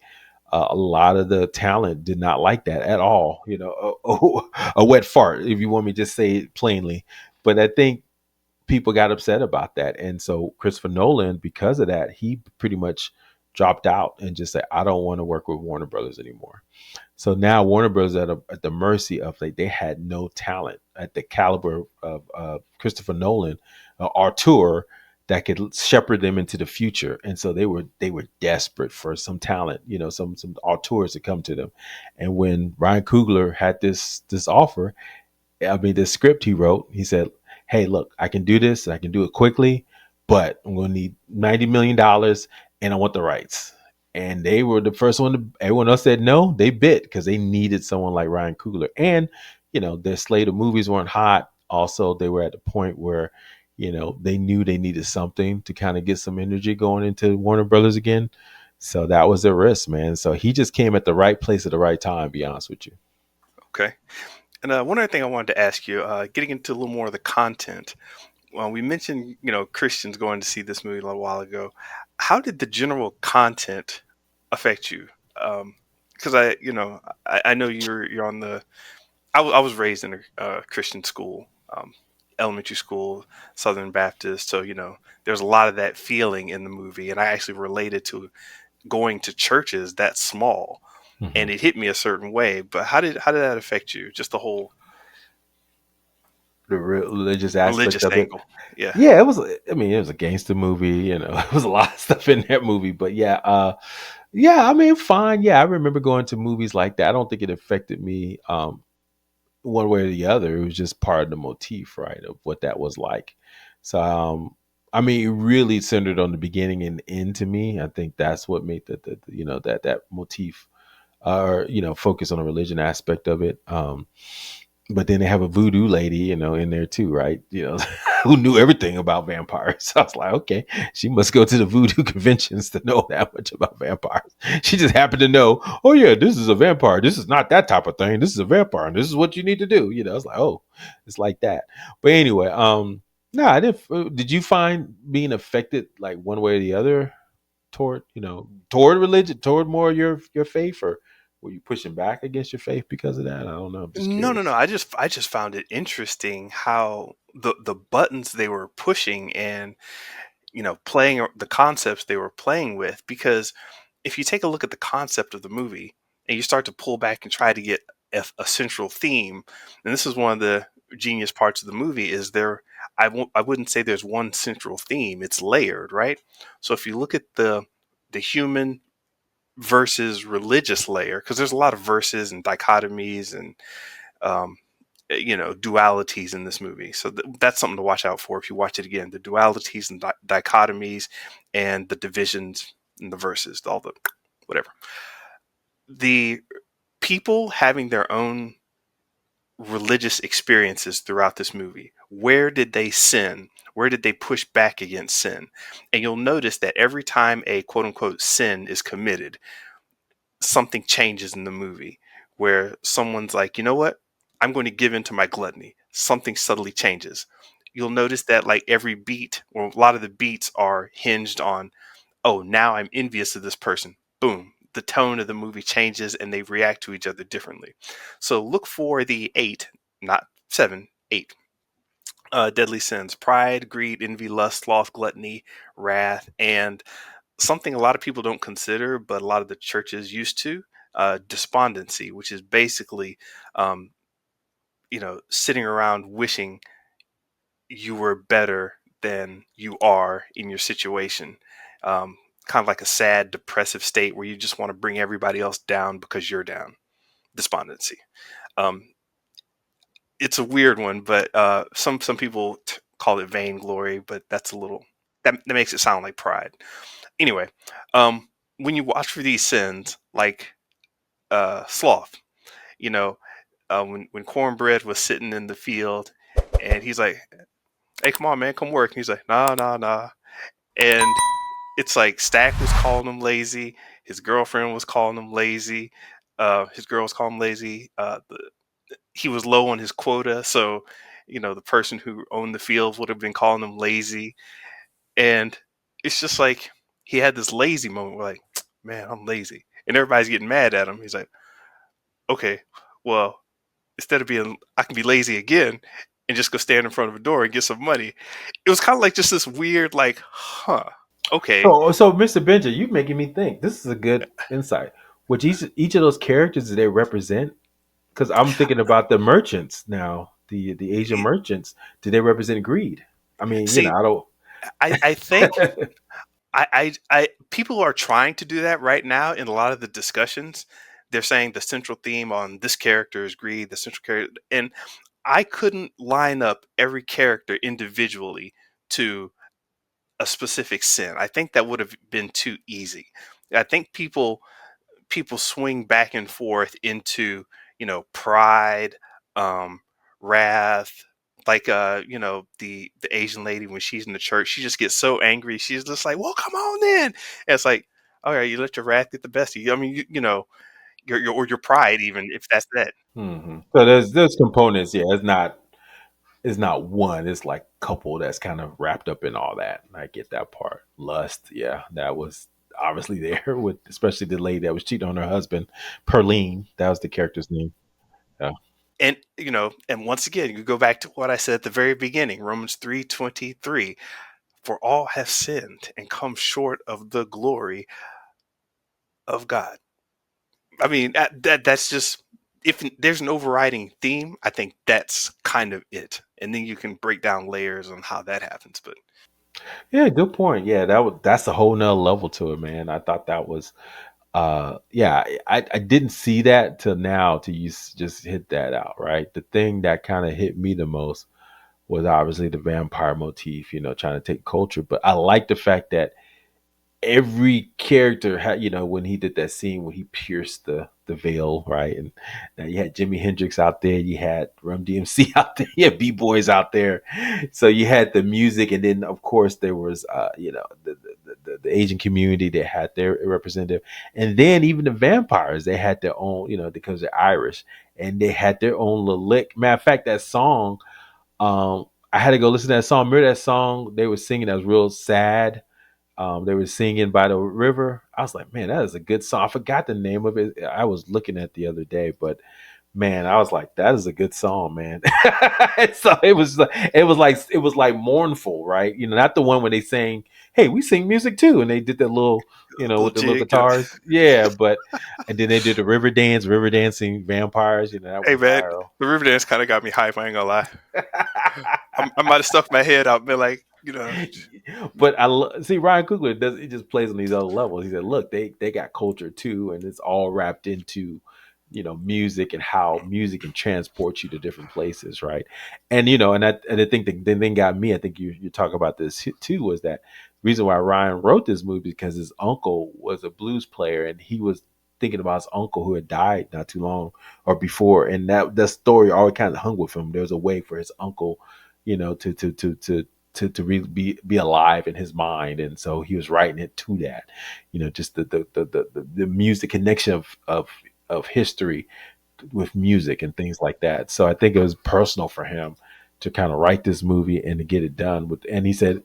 a lot of the talent did not like that at all. You know, a wet fart, if you want me to just say it plainly. But I think people got upset about that. And so Christopher Nolan, because of that, he pretty much dropped out and just said, I don't want to work with Warner Brothers anymore. So now Warner Brothers at the mercy of like they had no talent at the caliber of Christopher Nolan, auteur that could shepherd them into the future. And so they were desperate for some talent, you know, some auteurs to come to them. And when Ryan Coogler had this offer, I mean, the script he wrote, he said, "Hey, look, I can do this. I can do it quickly, but I'm going to need $90 million, and I want the rights." And they were the first one. Everyone else said no. They bit because they needed someone like Ryan Coogler, and you know their slate of movies weren't hot. Also, they were at the point where they knew they needed something to kind of get some energy going into Warner Brothers again. So that was their risk, man. So he just came at the right place at the right time. To be honest with you. Okay. And one other thing I wanted to ask you, getting into a little more of the content. Well, we mentioned, Christians going to see this movie a little while ago. How did the general content affect you? Because I know you're on the. I was raised in a Christian school, elementary school, Southern Baptist. So there's a lot of that feeling in the movie, and I actually related to going to churches that small, and Mhm. it hit me a certain way. But how did that affect you? Just the whole The religious aspect religious of it. angle. Yeah. Yeah, it was. I mean, it was a gangster movie. It was a lot of stuff in that movie. But yeah, yeah. I mean, fine. Yeah, I remember going to movies like that. I don't think it affected me one way or the other. It was just part of the motif, right, of what that was like. So, I mean, it really centered on the beginning and end to me. I think that's what made that motif, or focus on the religion aspect of it. But then they have a voodoo lady, in there too, right? Who knew everything about vampires. So I was like, okay, she must go to the voodoo conventions to know that much about vampires. She just happened to know, oh yeah, this is a vampire. This is not that type of thing. This is a vampire, and this is what you need to do. I was like, oh, it's like that. But anyway, no, I didn't. Did you find being affected like one way or the other toward religion, toward more your faith, or were you pushing back against your faith because of that? I don't know. I'm just No, no, no. curious. I just found it interesting how the buttons they were pushing and playing the concepts they were playing with. Because if you take a look at the concept of the movie and you start to pull back and try to get a central theme, and this is one of the genius parts of the movie is there. I wouldn't say there's one central theme. It's layered, right? So if you look at the human versus religious layer, because there's a lot of verses and dichotomies and um, dualities in this movie. So that's something to watch out for if you watch it again. The dualities and dichotomies and the divisions and the verses, all the whatever. The people having their own religious experiences throughout this movie. Where did they sin? Where did they push back against sin? And you'll notice that every time a quote unquote sin is committed, something changes in the movie where someone's like, you know what? I'm going to give in to my gluttony. Something subtly changes. You'll notice that like every beat or a lot of the beats are hinged on, oh, now I'm envious of this person. Boom. The tone of the movie changes and they react to each other differently. So look for the eight, not seven, eight. Deadly sins: pride, greed, envy, lust, sloth, gluttony, wrath, and something a lot of people don't consider, but a lot of the churches used to, despondency, which is basically, um, sitting around wishing you were better than you are in your situation. Kind of like a sad, depressive state where you just want to bring everybody else down because you're down. Despondency. Um, it's a weird one, but some people call it vainglory, but that's a little. that makes it sound like pride. Anyway, um, when you watch for these sins, like sloth, you know, when Cornbread was sitting in the field, and he's like, "Hey, come on, man, come work." And he's like, "Nah, nah, nah." And it's like Stack was calling him lazy. His girlfriend was calling him lazy. His girl was calling him lazy. He was low on his quota, so the person who owned the fields would have been calling him lazy. And it's just like he had this lazy moment where, like, man, I'm lazy, and everybody's getting mad at him. He's like, okay, well, instead of being, I can be lazy again and just go stand in front of a door and get some money. It was kind of like just this weird, like, huh, okay. So Mr. Benja, you making me think. This is a good insight. Which each of those characters that they represent, because I'm thinking about the merchants now, the Asian merchants. Do they represent greed? I mean, See, I don't. I think people are trying to do that right now in a lot of the discussions. They're saying the central theme on this character is greed, the central character, and I couldn't line up every character individually to a specific sin. I think that would have been too easy. I think people swing back and forth into pride, um, wrath. Like the Asian lady, when she's in the church, she just gets so angry. She's just like, "Well, come on then." And it's like, all right, you let your wrath get the best of you. I mean, your pride, even if that's that. So there's components. Yeah, it's not one. It's like a couple that's kind of wrapped up in all that. I get that part. Lust, yeah, that was obviously there with especially the lady that was cheating on her husband, Perline. That was the character's name. Yeah. And and once again, you go back to what I said at the very beginning, Romans 3:23. For all have sinned and come short of the glory of God. I mean, that's just, if there's an overriding theme, I think that's kind of it. And then you can break down layers on how that happens. But Yeah, good point. Yeah, that's a whole nother level to it, man. I thought that was yeah, I didn't see that till now till you just hit that out, right? The thing that kind of hit me the most was obviously the vampire motif, trying to take culture. But I like the fact that every character had, when he did that scene when he pierced the veil, right? And now you had Jimi Hendrix out there, you had Rum DMC out there, you had B-boys out there. So you had the music, and then of course there was the Asian community that had their representative, and then even the vampires, they had their own, because they're Irish, and they had their own little lick. Matter of fact, that song, I had to go listen to that song. Remember that song they were singing that was real sad? They were singing by the river. I was like, man, that is a good song. I forgot the name of it. I was looking at the other day, but man, I was like, that is a good song, man. So it was like mournful, right? Not the one when they sang, "Hey, we sing music too," and they did that little, little with the little jig, guitars. Yeah, but and then they did the river dance, river dancing vampires. That hey went man, viral. the Riverdance kind of got me hype. I ain't gonna lie. I might have stuck my head out, been like, But see Ryan Coogler does, he just plays on these other levels. He said, "Look, they got culture too, and it's all wrapped into music and how music can transport you to different places, right?" And I think the thing got me. I think you talk about this too, was that reason why Ryan wrote this movie, because his uncle was a blues player, and he was thinking about his uncle who had died not too long or before, and that story always kind of hung with him. There was a way for his uncle, to really be alive in his mind, and so he was writing it to that, just the music connection of history with music and things like that. So I think it was personal for him to kind of write this movie and to get it done with. And he said,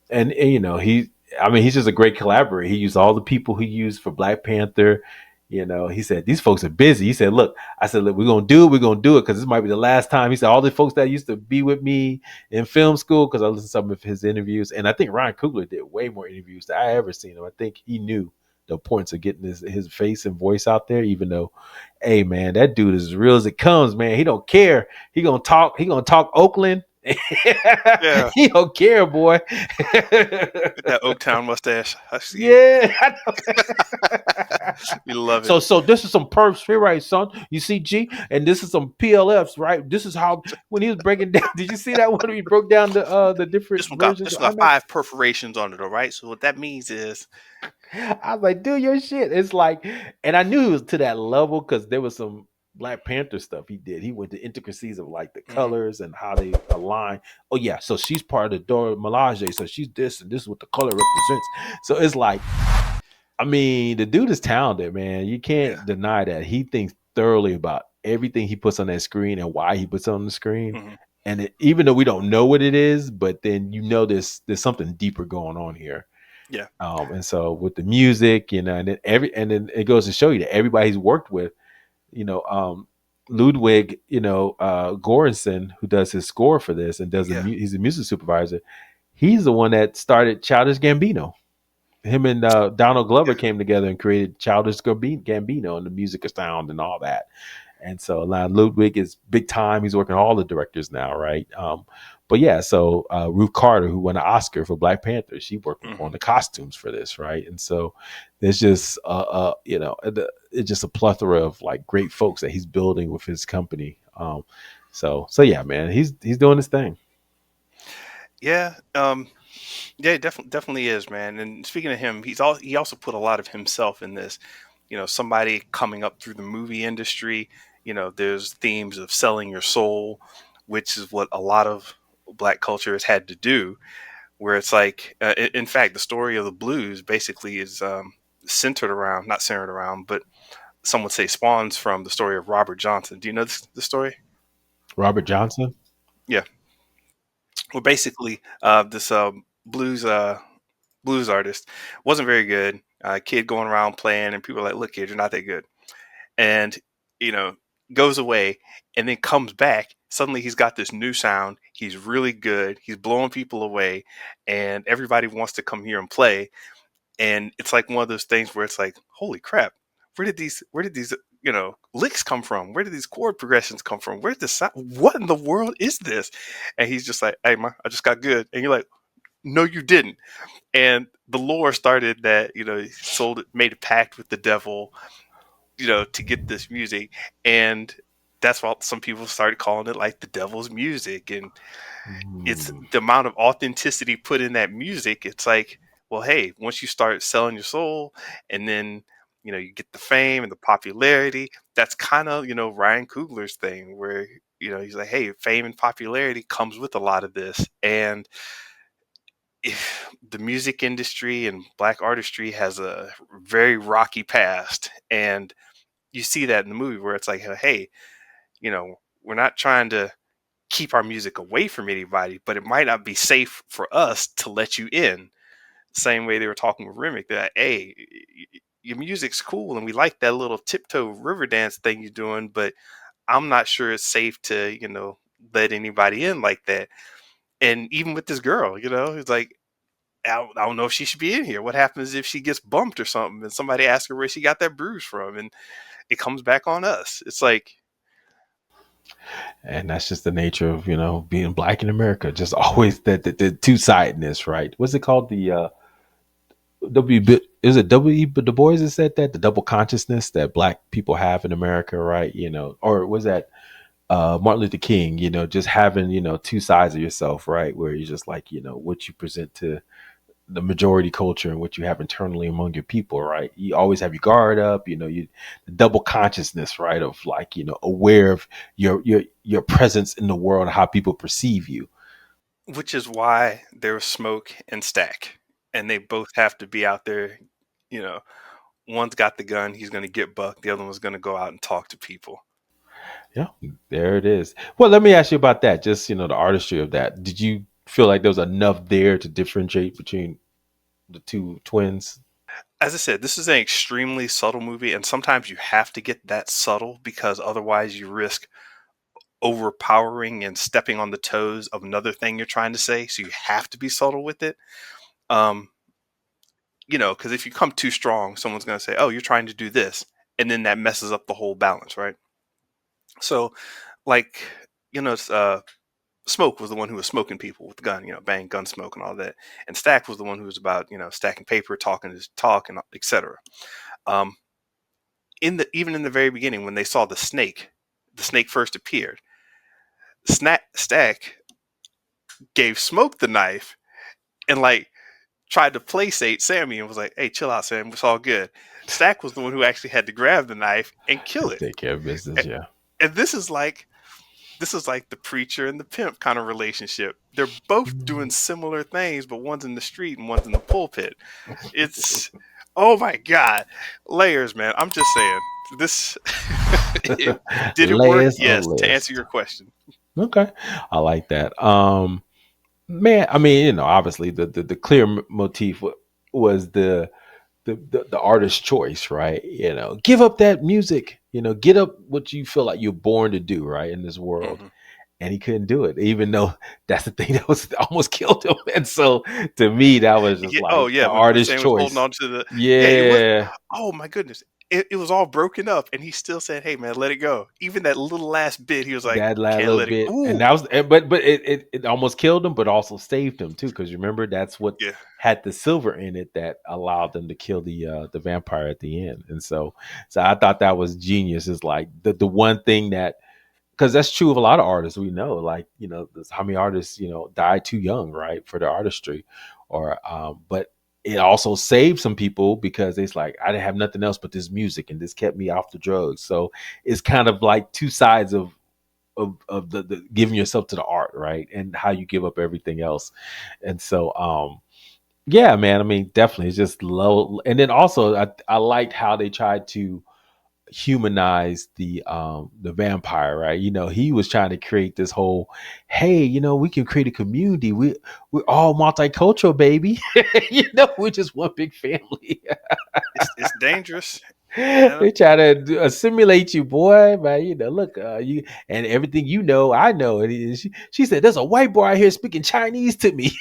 and I mean, he's just a great collaborator. He used all the people he used for Black Panther. He said, these folks are busy. He said, look, I said, look, we're going to do it. We're going to do it because this might be the last time. He said, all the folks that used to be with me in film school, because I listened to some of his interviews. And I think Ryan Coogler did way more interviews than I ever seen him. I think he knew the importance of getting his face and voice out there, even though, hey, man, that dude is as real as it comes, man. He don't care. He going to talk Oakland Yeah, He don't care, boy. with that Oaktown mustache. I see you. Yeah, I know. We love it. So this is some perps here, right, son? You see, G, and this is some PLFs, right? This is how when he was breaking down. Did you see that one? He broke down the different versions This of one got IMAX. 5 perforations on it. All right. So what that means is, I was like, do your shit. It's like, and I knew he was to that level because there was some Black Panther stuff he did. He went to intricacies of like the mhm, colors and how they align. Oh yeah, so she's part of the Dora Milaje, so she's this and this is what the color represents. So it's like, I mean, the dude is talented, man. You yeah, can't deny that. He thinks thoroughly about everything he puts on that screen and why he puts it on the screen. mhm, And even though we don't know what it is, but then you know there's something deeper going on here. yeah, And so with the music, and then it goes to show you that everybody he's worked with, you know, Ludwig, Göransson, who does his score for this and yeah, he's a music supervisor. He's the one that started Childish Gambino. Him and Donald Glover yeah, came together and created Childish Gambino and the music sound and all that. And so now Ludwig is big time. He's working with all the directors now, right? But yeah, so Ruth Carter, who won an Oscar for Black Panther, she worked on mhm. the costumes for this, right? And so there's just it's just a plethora of like great folks that he's building with his company. So yeah, man, he's doing his thing. Yeah. Yeah, it definitely is, man. And speaking of him, he also put a lot of himself in this. Somebody coming up through the movie industry. There's themes of selling your soul, which is what a lot of black culture has had to do. Where it's like, in fact, the story of the blues basically is not centered around, but some would say spawns from the story of Robert Johnson. Do you know the story? Robert Johnson. Yeah. Well, basically, this blues artist wasn't very good. Kid going around playing, and people are like, "Look, kid, you're not that good." And you know, goes away, and then comes back. Suddenly, he's got this new sound. He's really good. He's blowing people away, and everybody wants to come here and play. And it's like one of those things where it's like, "Holy crap! Where did these licks come from? Where did these chord progressions come from? Where's the sound? What in the world is this?" And he's just like, "Hey, man, I just got good." And you're like, "No, you didn't." And the lore started that he made a pact with the devil, to get this music, and that's why some people started calling it like the devil's music. And it's Hmm. the amount of authenticity put in that music. It's like, well, hey, once you start selling your soul, and then you get the fame and the popularity. That's kind of Ryan Coogler's thing, where he's like, hey, fame and popularity comes with a lot of this. And if the music industry and black artistry has a very rocky past, and you see that in the movie where it's like, hey, we're not trying to keep our music away from anybody, but it might not be safe for us to let you in. Same way they were talking with Remick that, hey, your music's cool and we like that little tiptoe river dance thing you're doing, but I'm not sure it's safe to let anybody in like that. And even with this girl, it's like, I don't know if she should be in here. What happens if she gets bumped or something and somebody asks her where she got that bruise from, and it comes back on us? It's like, And that's just the nature of being black in America. Just always the two sidedness, right? What's it called? The W. Is it W. Du Bois that said that the double consciousness that black people have in America, right? Or was that Martin Luther King? Just having two sides of yourself, right? Where you're just like what you present to the majority culture and what you have internally among your people, right? You always have your guard up, you the double consciousness, right? Of like, aware of your presence in the world, how people perceive you. which is why there's Smoke and Stack, and they both have to be out there. You know, one's got the gun, he's going to get bucked. The other one's going to go out and talk to people. Yeah, there it is. Well, let me ask you about that. Just, the artistry of that. Did you feel like there was enough there to differentiate between the two twins? As I said, this is an extremely subtle movie, and sometimes you have to get that subtle because otherwise you risk overpowering and stepping on the toes of another thing you're trying to say. So you have to be subtle with it. Um, because if you come too strong, someone's going to say, "Oh, you're trying to do this," and then that messes up the whole balance, right? So, like, it's Smoke was the one who was smoking people with the gun, bang, gun smoke and all that. And Stack was the one who was about, stacking paper, talking his talk, and etc. Um, even in the very beginning, when they saw the snake first appeared. Stack gave Smoke the knife and like tried to placate Sammy and was like, "Hey, chill out, Sam. It's all good." Stack was the one who actually had to grab the knife and kill it. Take care of business, yeah. And this is like the preacher and the pimp kind of relationship. They're both doing similar things, but one's in the street and one's in the pulpit. It's oh my god, layers, man. I'm just saying this. Did it work? Layers on Yes. To layers. answer your question, Okay, I like that. Man, I mean, obviously the clear motif was the artist's choice, right? Give up that music, get up what you feel like you're born to do, right, in this world. hmm And he couldn't do it, even though that's the thing that was almost killed him. And so to me, that was just yeah. Oh like yeah. the When artist's Sam was holding choice. on to the yeah, it was. Yeah, Oh my goodness. It was all broken up, and he still said, "Hey man, let it go." Even that little last bit, he was like, that "Can't little let it." bit, and Ooh, that was, but it almost killed him, but also saved him too, because remember that's what yeah. had the silver in it that allowed them to kill the vampire at the end. And so I thought that was genius. Is like the one thing that, because that's true of a lot of artists we know, like how many artists died too young, right, for their artistry, or but it also saved some people because it's like I didn't have nothing else but this music, and this kept me off the drugs. So it's kind of like two sides of the giving yourself to the art, right, and how you give up everything else. And so yeah, man, I mean, definitely it's just low. And then also I liked how they tried to humanize the vampire, right? He was trying to create this whole, hey, we can create a community. We're all multicultural, baby. We're just one big family. It's dangerous. They try to assimilate you, boy, man. Look, you and everything I know. And she said, "There's a white boy out here speaking Chinese to me."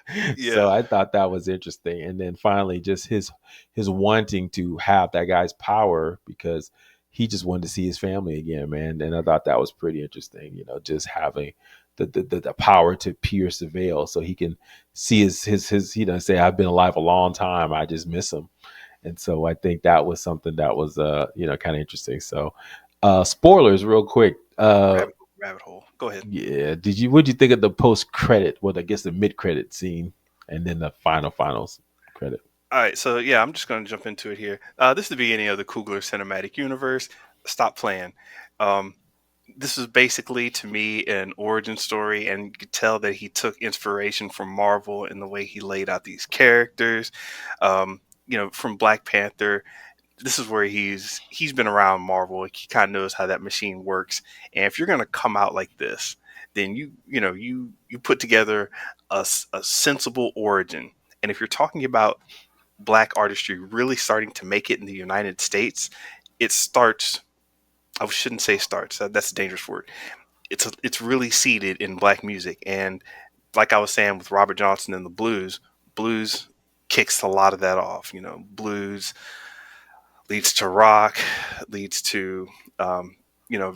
So Yeah. I thought that was interesting. And then finally, just his wanting to have that guy's power because he just wanted to see his family again, man. And I thought that was pretty interesting. Just having the power to pierce the veil so he can see his say, I've been alive a long time, I just miss him. And so I think that was something that was kind of interesting. So spoilers real quick. Rabbit hole. Go ahead. Yeah, what'd you think of the post credit, well, I guess the mid credit scene, and then the finals credit? All right, so yeah, I'm just going to jump into it here. This is the beginning of the Kugler cinematic universe. Stop playing. Um, this is basically, to me, an origin story, and you could tell that he took inspiration from Marvel in the way he laid out these characters. From Black Panther, this is where he's been around Marvel. He kind of knows how that machine works. And if you're going to come out like this, then you put together a sensible origin. And if you're talking about black artistry really starting to make it in the United States, it starts. I shouldn't say starts. That's a dangerous word. It's really seated in black music, and like I was saying with Robert Johnson and the blues kicks a lot of that off. Blues leads to rock, leads to um, you know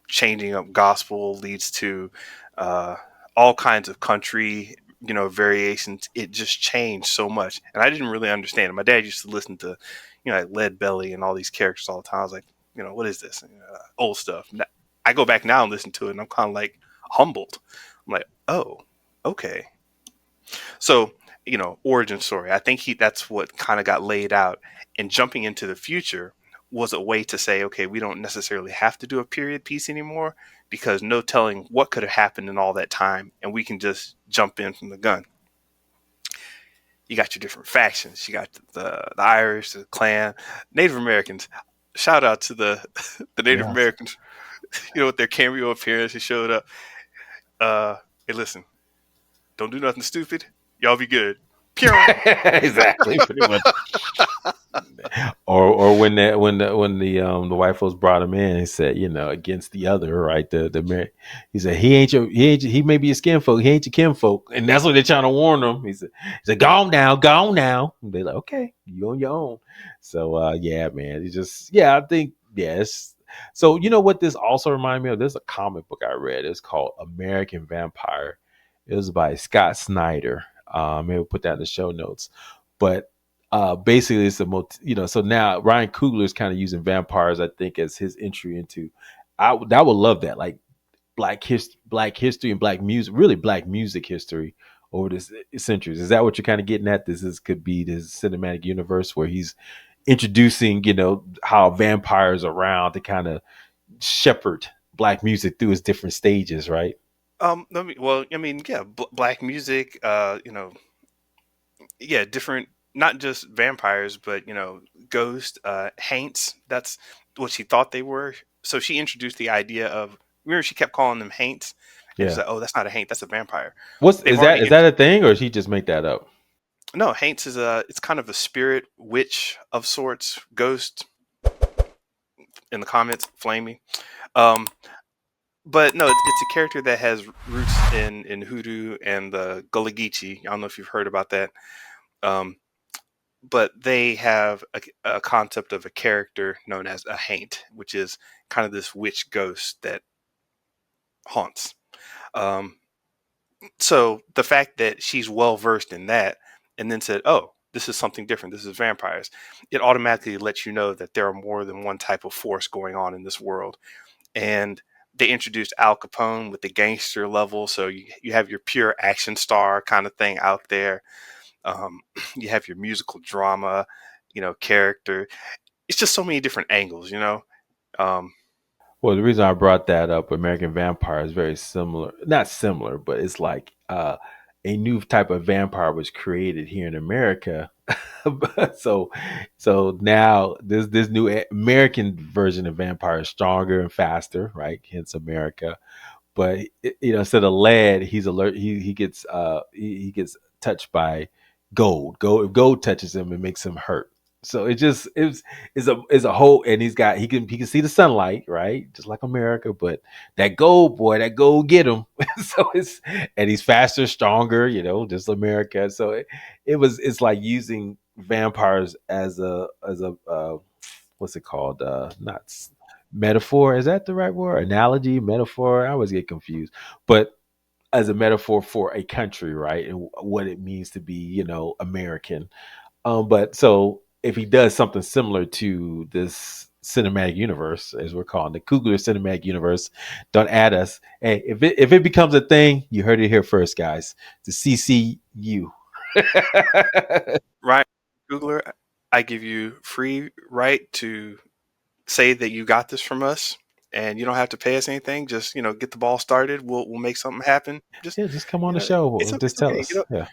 changing up gospel, leads to uh, all kinds of country variations. It just changed so much, and I didn't really understand it. My dad used to listen to like Lead Belly and all these characters all the time. I was like, what is this? Old stuff. I go back now and listen to it, and I'm kind of like humbled. I'm like, oh, okay. So, origin story. I think that's what kind of got laid out. And jumping into the future was a way to say, okay, we don't necessarily have to do a period piece anymore because no telling what could have happened in all that time, and we can just jump in from the gun. You got your different factions. You got the Irish, the Klan, Native Americans. Shout out to the the Native Yes. Americans. With their cameo appearance, he showed up. Hey, listen, don't do nothing stupid. Y'all be good. Pew! Exactly, pretty much. Or when the white folks brought him in, he said, against the other, right? He said he may be your skin folk, he ain't your kin folk, and that's what they're trying to warn him. He said, go on now, go on now. And they're like, okay, you on your own. So yeah, man, I think yes. So you know what this also reminded me of? There's a comic book I read. It's called American Vampire. It was by Scott Snyder. Maybe we'll put that in the show notes. But basically, it's so now Ryan Coogler is kind of using vampires, I think, as his entry into. I would love that, like black history and black music, really black music history over this centuries. Is that what you're kind of getting at? Could be this cinematic universe where he's introducing, how vampires are around to kind of shepherd black music through its different stages, right? Well, I mean, yeah, black music. Yeah, different. Not just vampires, but ghost, haints. That's what she thought they were. So she introduced the idea of. Remember, she kept calling them haints, and she's Yeah. like, "Oh, that's not a haint. That's a vampire." What's They've that? already Is that a thing, or did he just make that up? no haints is a. It's kind of a spirit witch of sorts, ghost in the comments, flaming. Um, but no, it's a character that has roots in hoodoo and the Gullah Geechee. I don't know if you've heard about that. Um, but they have a concept of a character known as a haint, which is kind of this witch ghost that haunts. Um, so the fact that she's well versed in that, and then said, "Oh, this is something different. This is vampires," it automatically lets you know that there are more than one type of force going on in this world. And they introduced Al Capone with the gangster level, so you have your pure action star kind of thing out there. Um, you have your musical drama, character. It's just so many different angles. Um, Well, the reason I brought that up, American Vampire, is very similar. Not similar, but it's like a new type of vampire was created here in America. so, so now this new American version of vampire is stronger and faster, right? Hence America. But instead of lead, he's alert. He gets he gets touched by gold. Gold, if gold touches him, it makes him hurt. So it's a whole, and he can see the sunlight, right, just like America. But that gold, boy, that gold get him. So and he's faster, stronger, just America. So it's like using vampires as a what's it called? Not metaphor. Is that the right word? Analogy, metaphor. I always get confused. But as a metaphor for a country, right, and what it means to be, American. But so if he does something similar to this cinematic universe, as we're calling the Kugler cinematic universe, don't add us. Hey, if it becomes a thing, you heard it here first, guys. The CCU. Ryan Coogler, I give you free right to say that you got this from us, and you don't have to pay us anything. Just get the ball started. We'll make something happen. Just Yeah, just come on you the know, show. Just it's tell okay. us. Yeah.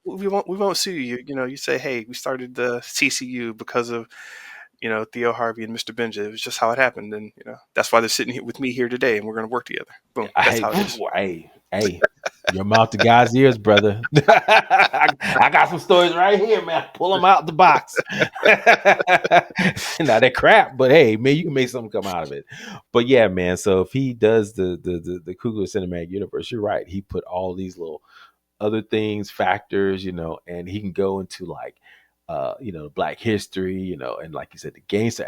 We won't sue you. You say, hey, we started the CCU because of Theo Harvey and Mr. Benja. It was just how it happened, and that's why they're sitting here with me here today, and we're going to work together. Boom. That's Hey, how it is. hey, your mouth to God's ears, brother. I got some stories right here, man. Pull them out the box. Now they're crap, but hey, man, you can make something come out of it. But yeah, man. So if he does the Kugler cinematic universe, you're right. He put all these little other things, factors, and he can go into like, Black history, and like you said, the gangster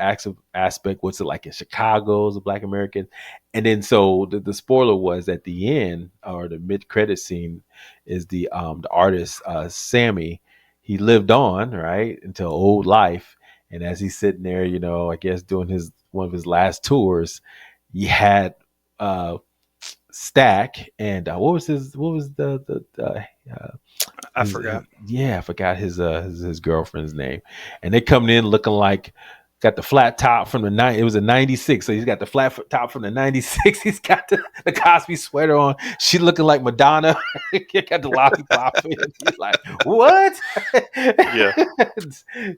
aspect. What's it like in Chicago as a Black American? And then so the spoiler was at the end or the mid credit scene is the artist Sammy. He lived on right until old life, and as he's sitting there, I guess doing his one of his last tours, he had uh Stack and what was I forgot. yeah, I forgot his girlfriend's name, and they coming in looking like got the flat top from the night. It was a '96, so he's got the flat top from the '96. He's got the Cosby sweater on. She looking like Madonna. He got the lollipop in. He's like, what? Yeah.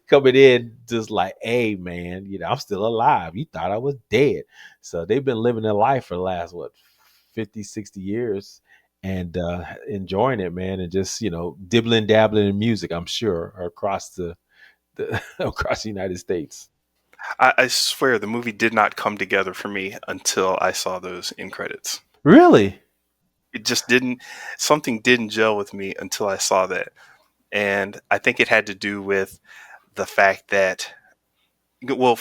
Coming in just like, hey man, I'm still alive. You thought I was dead. So they've been living their life for the last 50, 60 years and enjoying it, man, and just dibbling dabbling in music, I'm sure, across the across the United States. I swear the movie did not come together for me until I saw those in credits. Really? It just didn't. Something didn't gel with me until I saw that, and I think it had to do with the fact that, well,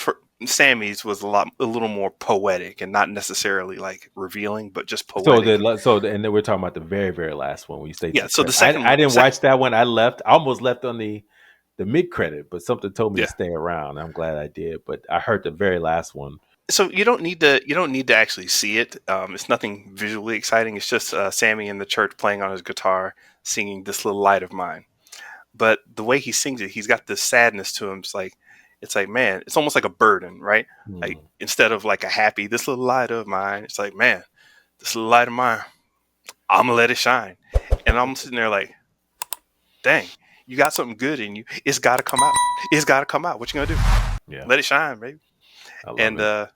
Sammy's was a little more poetic and not necessarily like revealing, but just So poetic. and then we're talking about the very very last one when you say to Yeah. the So the credit. second I one, didn't watch that one. I left. I almost left on the mid credit, but something told me to yeah. stay around. I'm glad I did. But I heard the very last one. So you don't need to actually see it. It's nothing visually exciting. It's just Sammy in the church playing on his guitar, singing "This Little Light of Mine." But the way he sings it, he's got this sadness to him. It's like, man, it's almost like a burden, right? Like Hmm. instead of like a happy, this little light of mine, it's like, man, this little light of mine, I'm gonna let it shine. And I'm sitting there like, dang, you got something good in you. It's got to come out. It's got to come out. What you gonna do? Yeah, Let it shine, baby. I love And it.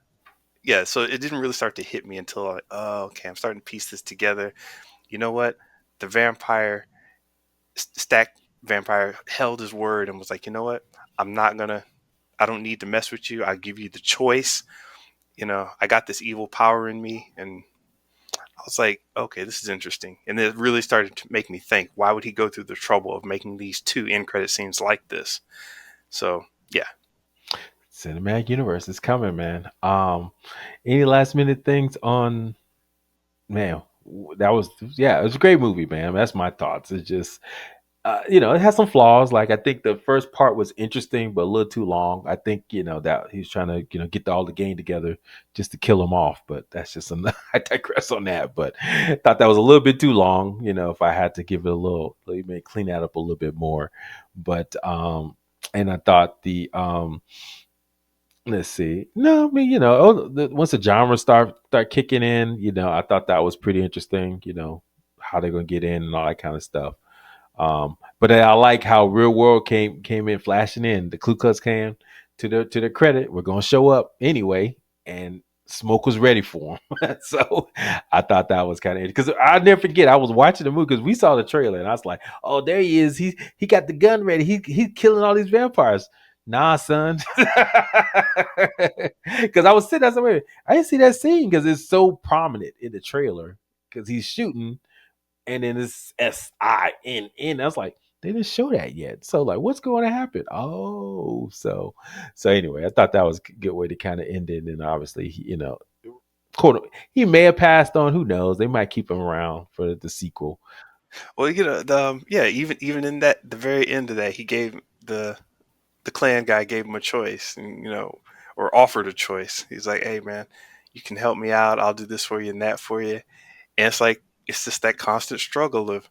yeah, so it didn't really start to hit me until like, oh, okay, I'm starting to piece this together. You know what? The vampire, stack vampire, held his word and was like, you know what? I'm not gonna. I don't need to mess with you. I give you the choice. You know, I got this evil power in me, and I was like, okay, this is interesting. And it really started to make me think, why would he go through the trouble of making these two end credit scenes like this? So yeah. Cinematic universe is coming, man. Any last minute things on man? That was yeah, it was a great movie, man. That's my thoughts. It's just it has some flaws. Like I think the first part was interesting, but a little too long. I think that he's trying to get all the gang together just to kill him off. But that's just I digress on that. But I thought that was a little bit too long. If I had to give it a little, maybe clean that up a little bit more. But and I thought the let's see. No, I mean, once the genres start kicking in, I thought that was pretty interesting. How they're gonna get in and all that kind of stuff. But I like how real world came in flashing in. The Ku Klux Klan, to their credit, we're gonna show up anyway, and smoke was ready for them. So I thought that was kind of because I'll never forget. I was watching the movie because we saw the trailer, and I was like, "Oh, there he is. He got the gun ready. He's killing all these vampires." Nah, son. Because I was sitting there somewhere. I didn't see that scene because it's so prominent in the trailer because he's shooting and then it's SINN. I was like, they didn't show that yet. So like, what's going to happen? Oh, so anyway, I thought that was a good way to kind of end it. And obviously, quote, he may have passed on. Who knows? They might keep him around for the sequel. Well, yeah, even in that, the very end of that, he gave the clan guy gave him a choice, and or offered a choice. He's like, hey man, you can help me out. I'll do this for you and that for you. And it's like it's just that constant struggle of,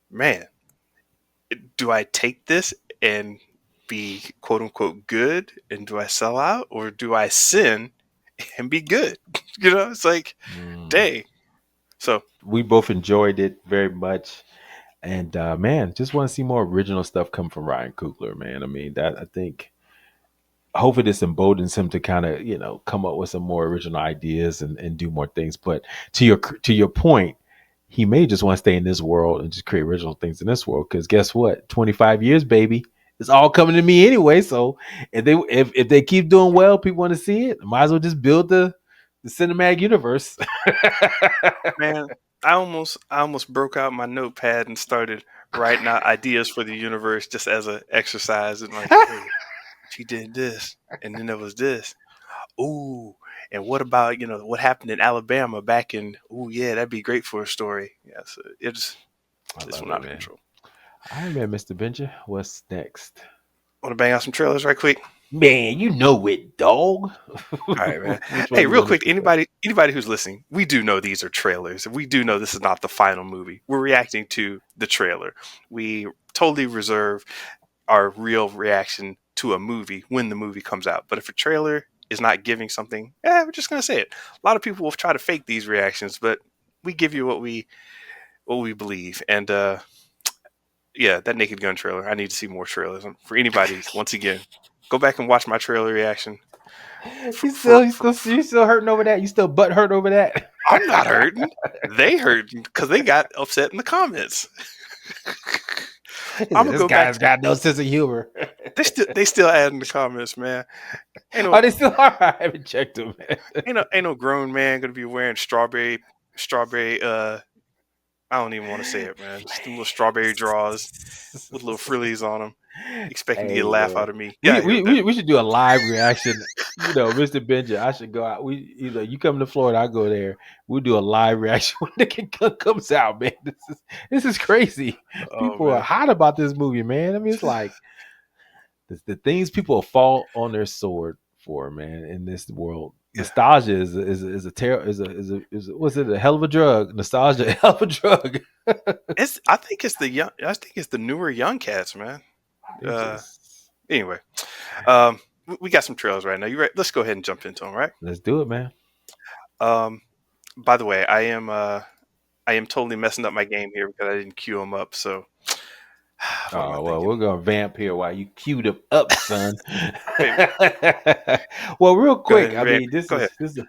man, do I take this and be quote unquote good, and do I sell out, or do I sin and be good? It's like, Mm. dang. So We both enjoyed it very much. And man, just want to see more original stuff come from Ryan Coogler, man. I mean, that I think hopefully this emboldens him to kind of come up with some more original ideas and do more things. But to your point, he may just want to stay in this world and just create original things in this world. Because guess what? 25 years, baby, it's all coming to me anyway. So if they keep doing well, people want to see it. Might as well just build the cinematic universe. man, I almost broke out my notepad and started writing out ideas for the universe just as an exercise, and like, hey, she did this, and then there was this. Ooh, and what about what happened in Alabama back in? Ooh, yeah, that'd be great for a story. Yeah, so I it's love went it, out of man. control. All right, man, Mr. Benja, what's next? Want to bang out some trailers right quick? Man, you know it, dog. All right, man. Which one Hey, we real gonna quick, pick up? anybody who's listening, we do know these are trailers. We do know this is not the final movie. We're reacting to the trailer. We totally reserve our real reaction to a movie when the movie comes out. But if a trailer is not giving something, we're just gonna say it. A lot of people will try to fake these reactions, but we give you what we believe. And yeah, that Naked Gun trailer. I need to see more trailers for anybody. Once again, go back and watch my trailer reaction. You still hurting over that? You still butt hurt over that? I'm not hurting. They hurting because they got upset in the comments. I'm gonna This go back. guy's got no sense of humor. They still add in the comments, man. Ain't Oh, no they still are. I haven't checked them. ain't no grown man gonna be wearing strawberry. I don't even want to say it, man. Just them little strawberry draws with little frillies on them. expecting to get a Hey laugh man, out of me. Get we, out of here we with that. we we should do a live reaction. Mr. Benja, I should go out. You come to Florida, I go there. We'll do a live reaction when the King Kong comes out, man. This is crazy. Oh People are man. hot about this movie, man. I mean, it's like the things people fall on their sword for, man, in this world. Yeah. Nostalgia is a terror is a was it a hell of a drug? Nostalgia, a hell of a drug. I think it's the young. I think it's the newer young cats, man. They Uh. just Anyway, um, we got some trails right now. You right? Let's go ahead and jump into them, right? let's do it, man. Um. By the way, I am totally messing up my game here because I didn't queue them up. So, what am I Oh well, we're thinking? gonna vamp here while you queued them up, son. Wait, Well, real go ahead quick, and I mean, this go ahead. is this is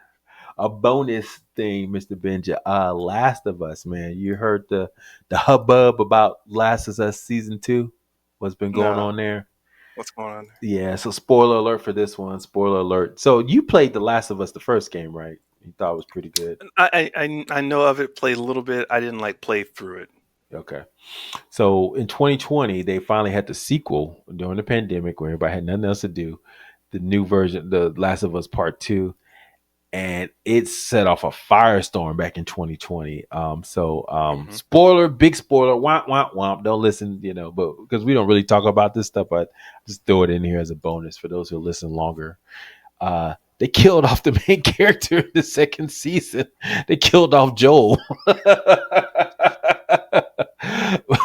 a bonus thing, Mr. Benja. Last of Us, man. You heard the hubbub about Last of Us season 2? What's been going No, on there? what's going on? Yeah, so spoiler alert for this one. Spoiler alert. So you played The Last of Us, the first game, right? You thought it was pretty good. I know of it. Played a little bit. I didn't like play through it. Okay. So in 2020, they finally had the sequel during the pandemic where everybody had nothing else to do. The new version, The Last of Us Part 2, and it set off a firestorm back in 2020. Hmm. Spoiler, big spoiler, womp womp womp. Don't listen, but because we don't really talk about this stuff, but just throw it in here as a bonus for those who listen longer. They killed off the main character in the second season. They killed off Joel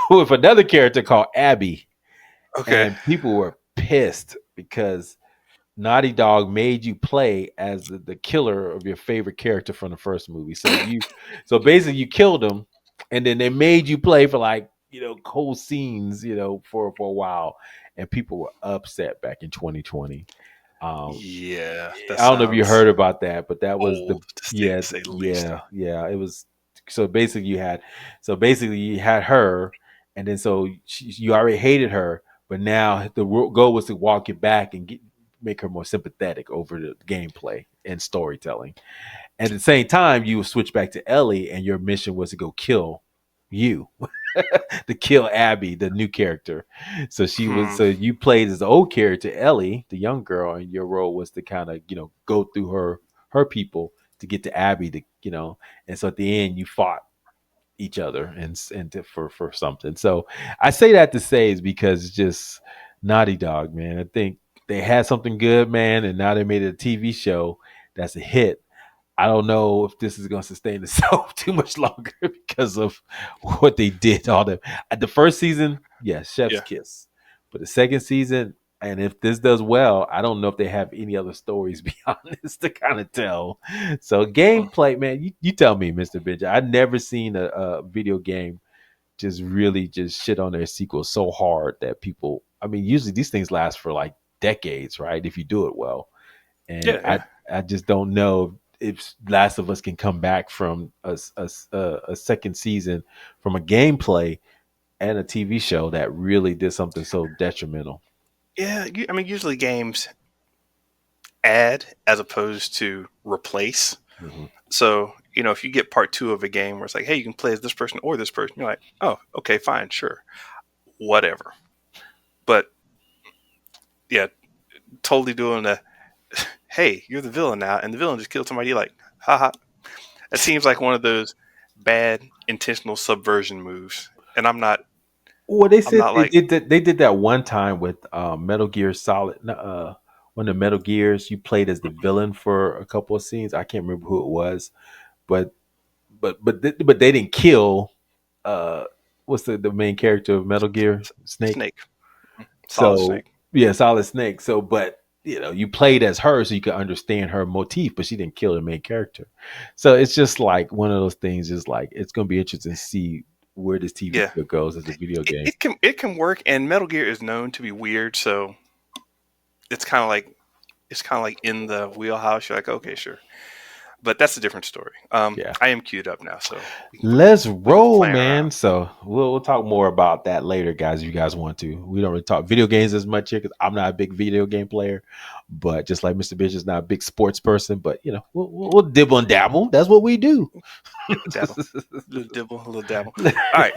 with another character called Abby, Okay. and people were pissed because Naughty Dog made you play as the killer of your favorite character from the first movie. So basically you killed him, and then they made you play for like whole scenes, for a while, and people were upset back in 2020. Um, Yeah, that I don't know if you sounds heard about that, but that was old to yeah, say the least. yeah. It was so basically you had her, and then you already hated her, but now the goal was to walk it back and make her more sympathetic over the gameplay and storytelling. And at the same time, you would switch back to Ellie, and your mission was to go kill you, to kill Abby, the new character. Hmm. So you played as the old character, Ellie, the young girl, and your role was to kind of, go through her people to get to Abby and so at the end you fought each other for something. So I say that to say is because it's just Naughty Dog, man. I think they had something good, man, and now they made it a TV show that's a hit. I don't know if this is going to sustain itself too much longer because of what they did. All the first season, yes, Chef's Yeah. Kiss, but the second season, and if this does well, I don't know if they have any other stories beyond this to kind of tell. So Mm. gameplay, man, you tell me, Mr. Benja. I've never seen a video game just really just shit on their sequel so hard that people. I mean, usually these things last for like decades, right? If you do it well, and Yeah. I Yeah. I just don't know if Last of Us can come back from a second season from a gameplay and a TV show that really did something so detrimental. Yeah. I mean, usually games add as opposed to replace. Hmm. So, if you get part two of a game where it's like, hey, you can play as this person or this person, you're like, oh, okay, fine, sure, whatever. But yeah, totally doing the, hey, you're the villain now, and the villain just killed somebody. You're like, haha. It seems like one of those bad intentional subversion moves. And Well, they I'm said not like, they did that one time with Metal Gear Solid. One of the Metal Gears, you played as the villain for a couple of scenes. I can't remember who it was, but but they didn't kill. Uh, what's the main character of Metal Gear? Snake. Snake, Solid So Snake. yeah, Solid Snake. So, but you played as her, so you could understand her motif, but she didn't kill the main character. So it's just like one of those things. Is like it's going to be interesting to see where this TV Yeah, show goes as a video game. it can work, and Metal Gear is known to be weird, so it's kind of like in the wheelhouse. You're like, okay, sure, but that's a different story. Yeah. I am queued up now, so we can Let's quit the roll, playing around. man. So we'll talk more about that later, guys. If you guys want to, we don't really talk video games as much here because I'm not a big video game player. But just like Mr. Bitch is not a big sports person, but we'll dibble and dabble. That's what we do. Yeah, dabble, little dibble, a little dabble. All right.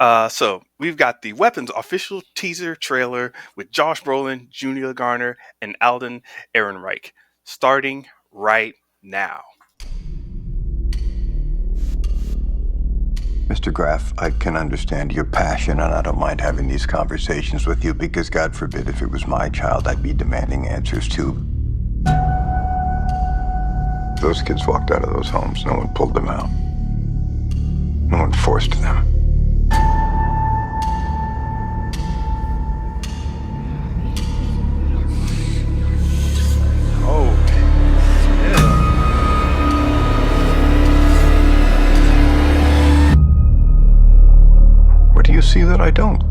So we've got the Weapons official teaser trailer with Josh Brolin, Julia Garner, and Alden Ehrenreich starting right now. Mr. Graff, I can understand your passion, and I don't mind having these conversations with you because, God forbid, if it was my child, I'd be demanding answers too. Those kids walked out of those homes. No one pulled them out. No one forced them. Oh, yeah. What do you see that I don't?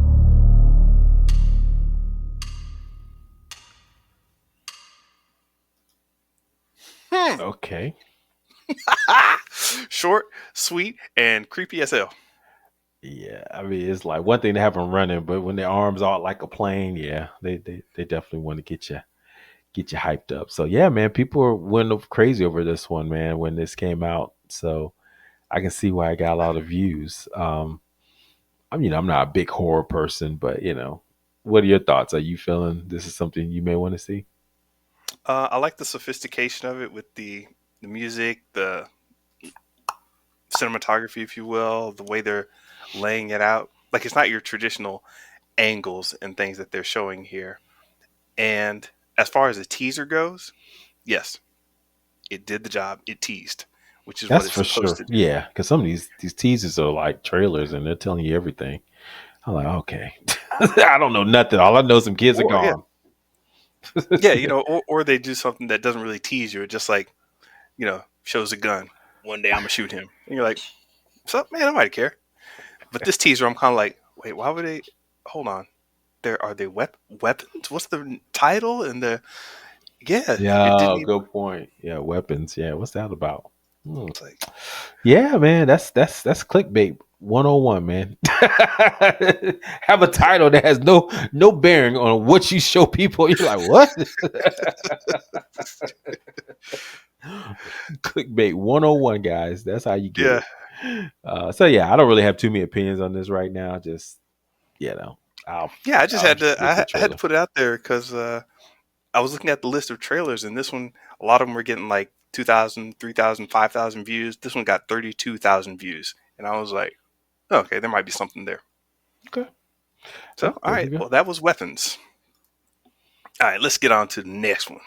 Okay. Short, sweet, and creepy as hell. Yeah, I mean, it's like one thing to have them running, but when their arms out like a plane, yeah, they definitely want to get you hyped up. So yeah, man, people went crazy over this one, man, when this came out. So I can see why I got a lot of views. I mean, I'm not a big horror person, but what are your thoughts? Are you feeling this is something you may want to see? I like the sophistication of it with the music, the cinematography, if you will, the way they're laying it out. Like, it's not your traditional angles and things that they're showing here. And as far as the teaser goes, yes, it did the job. It teased, which is That's what it's for supposed sure. to do. Yeah, because some of these teasers are like trailers, and they're telling you everything. I'm like, okay, I don't know nothing. All I know is some kids are Or, yeah, gone. or they do something that doesn't really tease you. It just like, shows a gun. One day I'm gonna shoot him, and you're like, "What's up, man? I might care." But this teaser, I'm kind of like, "Wait, why would they? Hold on, are they weapons? What's the title?" And it didn't Yeah, even. good point. Yeah, weapons. Yeah, what's that about? It's like, Yeah, man, that's clickbait 101, man. Have a title that has no bearing on what you show people. You're like, what? Clickbait 101, guys. That's how you get yeah, it. So yeah, I don't really have too many opinions on this right now. Just I'll yeah. I just had to. get the I had to trailer. put it out there because I was looking at the list of trailers, and this one, a lot of them were getting like 2,000, 3,000, 5,000 views. This one got 32,000 views, and I was like, oh, okay, there might be something there. Okay. So, all There right, you go. well, that was weapons. All right, let's get on to the next one.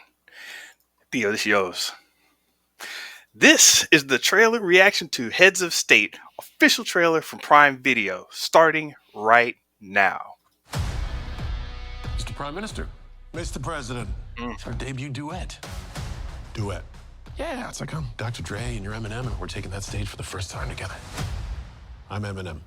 Theo, this is yours. This is the trailer reaction to Heads of State, official trailer from Prime Video, starting right now. Mr. Prime Minister. Mr. President. It's our debut duet. Duet. Yeah, it's like I'm Dr. Dre and you're Eminem, and we're taking that stage for the first time together. I'm Eminem.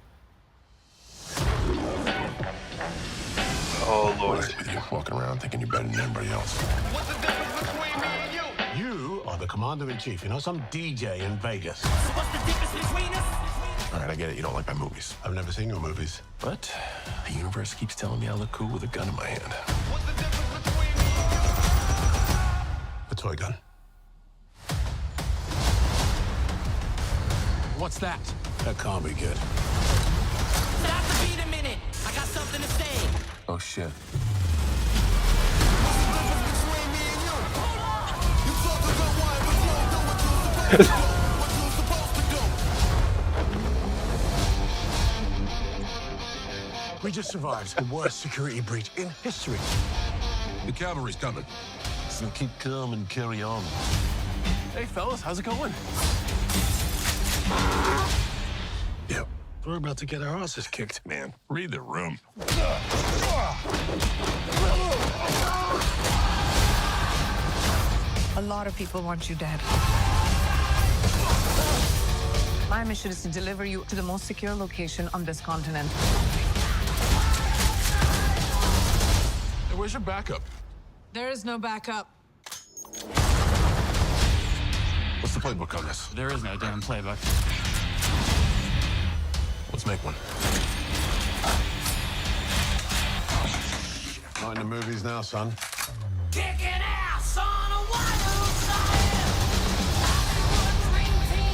Oh, Lord. What is it with you walking around thinking you're better than everybody else? What's the difference between me and you? You are the commander-in-chief, some DJ in Vegas. What's the difference between us? All right, I get it. You don't like my movies. I've never seen your movies. But the universe keeps telling me I look cool with a gun in my hand. What's the difference between me and you? A toy gun. What's that? That can't be good. Stop the beat a minute. I got something to say. Oh, shit. We just survived the worst security breach in history. The cavalry's coming. So keep calm and carry on. Hey, fellas, how's it going? Yep. We're about to get our asses kicked. Man, read the room. A lot of people want you dead. My mission is to deliver you to the most secure location on this continent. Hey, where's your backup? There is no backup. What's the playbook on this? There is no damn playbook. Let's make one. Not in the movies now, son. Kicking ass on a wild side.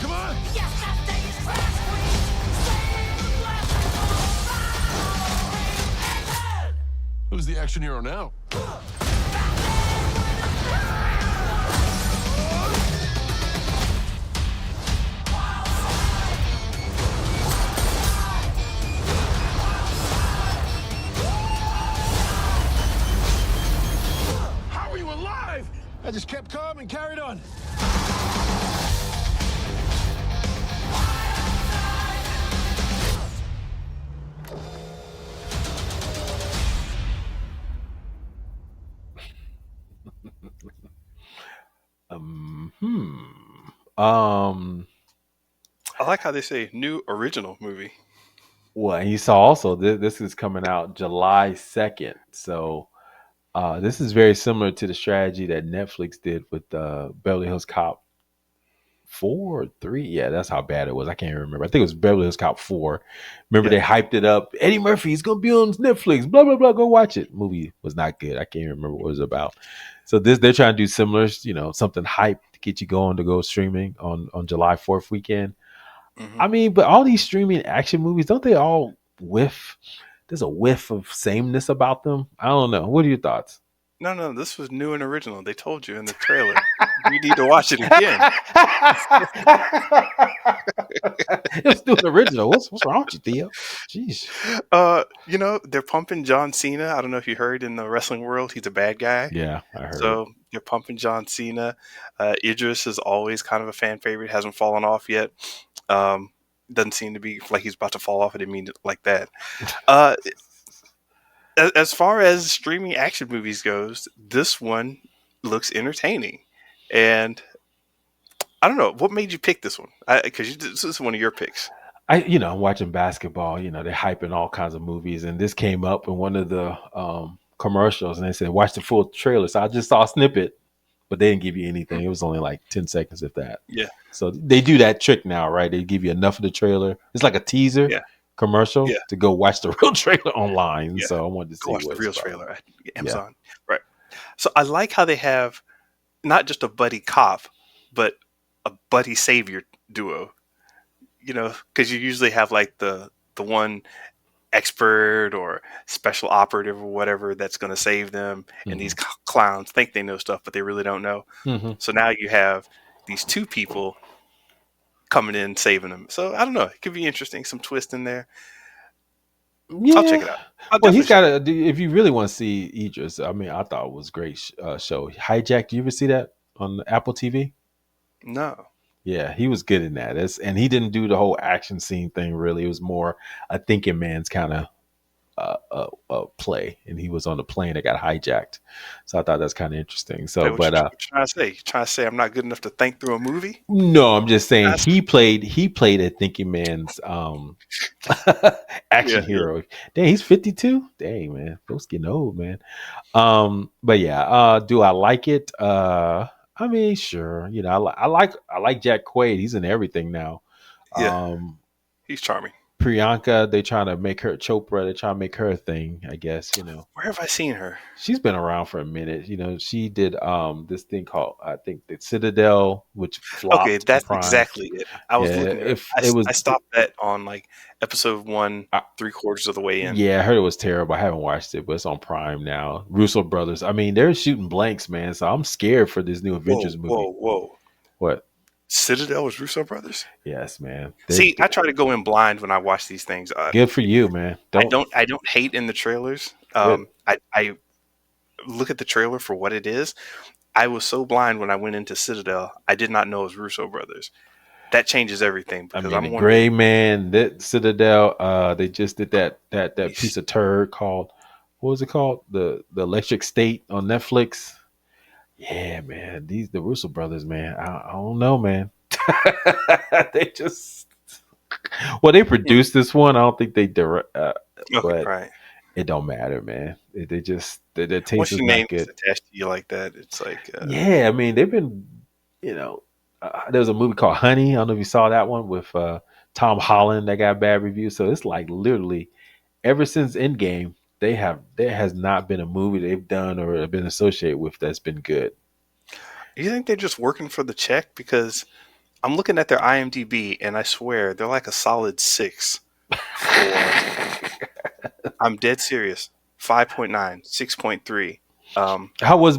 Come on! Yes, that day is trash queen. Save the blessing action hero now. How are you alive? I just kept calm and carried on. Um. I like how they say new original movie. Well, and you saw also this is coming out July 2nd. So this is very similar to the strategy that Netflix did with Beverly Hills Cop 4 or 3. Yeah, that's how bad it was. I can't remember. I think it was Beverly Hills Cop 4. Remember they hyped it up. Eddie Murphy's going to be on Netflix. Blah, blah, blah. Go watch it. Movie was not good. I can't remember what it was about. So they're trying to do similar, something hype to get you going to go streaming on July 4th weekend. I mean, but all these streaming action movies, don't they all whiff? There's a whiff of sameness about them. I don't know. What are your thoughts? No, this was new and original. They told you in the trailer. You need to watch it again. It was new and original. What's wrong with you, Theo? Jeez. They're pumping John Cena. I don't know if you heard in the wrestling world, he's a bad guy. Yeah, I heard. So they're pumping John Cena. Idris is always kind of a fan favorite. Hasn't fallen off yet. Doesn't seem to be like he's about to fall off. I didn't mean it like that. As far as streaming action movies goes, this one looks entertaining. And I don't know, what made you pick this one? Because this is one of your picks. I'm watching basketball. They're hyping all kinds of movies, and this came up in one of the commercials, and they said watch the full trailer. So I just saw a snippet, but they didn't give you anything. It was only like 10 seconds, if that. Yeah. So they do that trick now, right? They give you enough of the trailer. It's like a teaser commercial to go watch the real trailer online. Yeah. So I wanted to see watch the real trailer at Amazon. Yeah. Right. So I like how they have not just a buddy cop, but a buddy savior duo. Because you usually have like the one expert or special operative or whatever that's going to save them, and these clowns think they know stuff, but they really don't know. So now you have these two people coming in saving them. So I don't know, it could be interesting, some twist in there. I'll check it out. Well, he's got if you really want to see Idris, I mean, I thought it was a great show. Hijack, do you ever see that on Apple TV? No. Yeah, he was good in that. And he didn't do the whole action scene thing, really. It was more a thinking man's kind of play, and he was on the plane that got hijacked. So I thought that's kind of interesting. So, what you trying to say? You trying to say I'm not good enough to think through a movie? No, I'm just saying he played a thinking man's action hero. Dang, he's 52. Dang, man, folks getting old, man. But yeah, do I like it? I mean, sure. I like Jack Quaid. He's in everything now. Yeah, he's charming. Priyanka, they trying to make her Chopra. They trying to make her a thing, I guess. Where have I seen her? She's been around for a minute. She did this thing called, I think, the Citadel, which flopped. Okay, that's exactly it. I was looking. I stopped that on like episode 1, 3/4 of the way in. Yeah, I heard it was terrible. I haven't watched it, but it's on Prime now. Russo brothers. I mean, they're shooting blanks, man. So I'm scared for this new Avengers movie. Whoa! What? Citadel was Russo brothers? Yes, man. See, I try to go in blind when I watch these things. Good for you, man. I don't hate in the trailers. I look at the trailer for what it is. I was so blind when I went into Citadel. I did not know it was Russo brothers. That changes everything. Because the Gray Man, that Citadel. They just did that piece of turd called, what was it called? The Electric State on Netflix. Yeah, man. The Russo brothers, man. I don't know, man. They just they produced this one. I don't think they direct. But right. It don't matter, man. They just their taste once is your not name good. is attached to you like that, it's like yeah. I mean, they've been, there was a movie called Honey. I don't know if you saw that one with Tom Holland that got bad reviews. So it's like literally ever since Endgame, there has not been a movie they've done or have been associated with that's been good. You think they're just working for the check? Because I'm looking at their IMDb and I swear they're like a solid 6. I'm dead serious. 5.9, 6.3. How was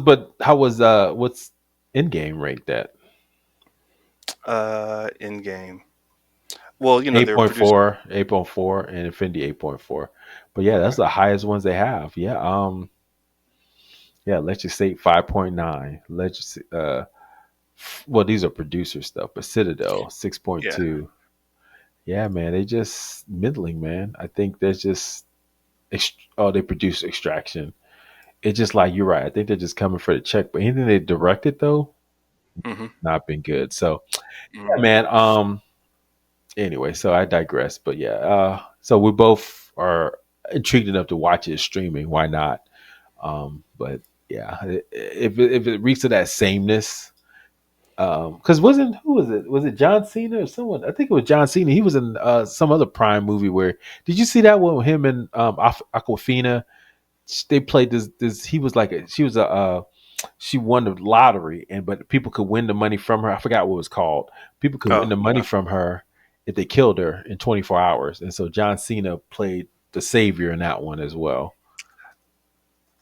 what's in-game rate that? In game. Well, they're producing. 8.4, 8.4, and Infinity 8.4. But yeah, that's Okay. the highest ones they have. Yeah. Yeah, Legislate 5.9. Well, these are producer stuff, but Citadel Yeah. 6.2. Yeah, man, they just middling, man. I think there's just they produce Extraction. It's just like you're right. I think they're just coming for the check. But anything they directed though, Hmm. not been good. So yeah, Hmm. man. Anyway, so I digress. But yeah, so we both are intrigued enough to watch it streaming. Why not? But yeah, if it reaches to that sameness, because wasn't who was it? Was it John Cena or someone? I think it was John Cena. He was in some other Prime movie. Where did you see that one with him and Aquafina? They played this. He was like she was a she won the lottery, but people could win the money from her. I forgot what it was called. People could win Oh, the money from her if they killed her in 24 hours. And so John Cena played the savior in that one as well.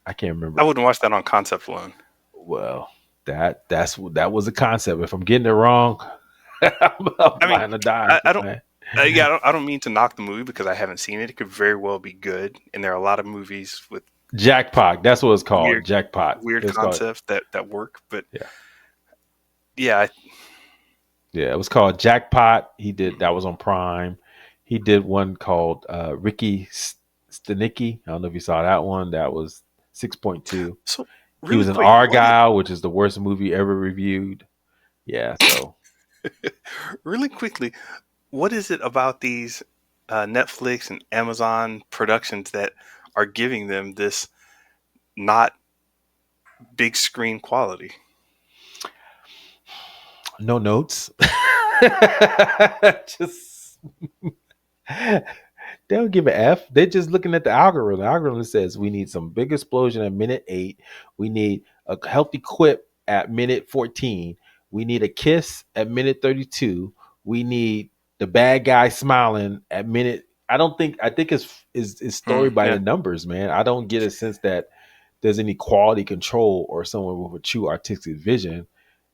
I can't I remember. wouldn't watch that on concept alone. Well, that was a concept. If I'm getting it wrong, I'm I mean, flying to die, I don't. man. Yeah, I don't mean to knock the movie because I haven't seen it. It could very well be good, and there are a lot of movies with Jackpot. That's what it's called. weird, Jackpot. weird It's called. concepts that work. But Yeah. yeah, Yeah, it was called Jackpot. He did that was on Prime. He did one called Ricky Stenicki. I don't know if you saw that one. That was 6.2. so He really was in quick, Argyle, which is the worst movie ever reviewed. Yeah, so really quickly, what is it about these Netflix and Amazon productions that are giving them this not big screen quality? no notes. Just they don't give a F. They're just looking at the algorithm. The algorithm says we need some big explosion at minute 8. We need a healthy quip at minute 14. We need a kiss at minute 32. We need the bad guy smiling at minute. I think it's story by Yeah, the numbers, man. I don't get a sense that there's any quality control or someone with a true artistic vision.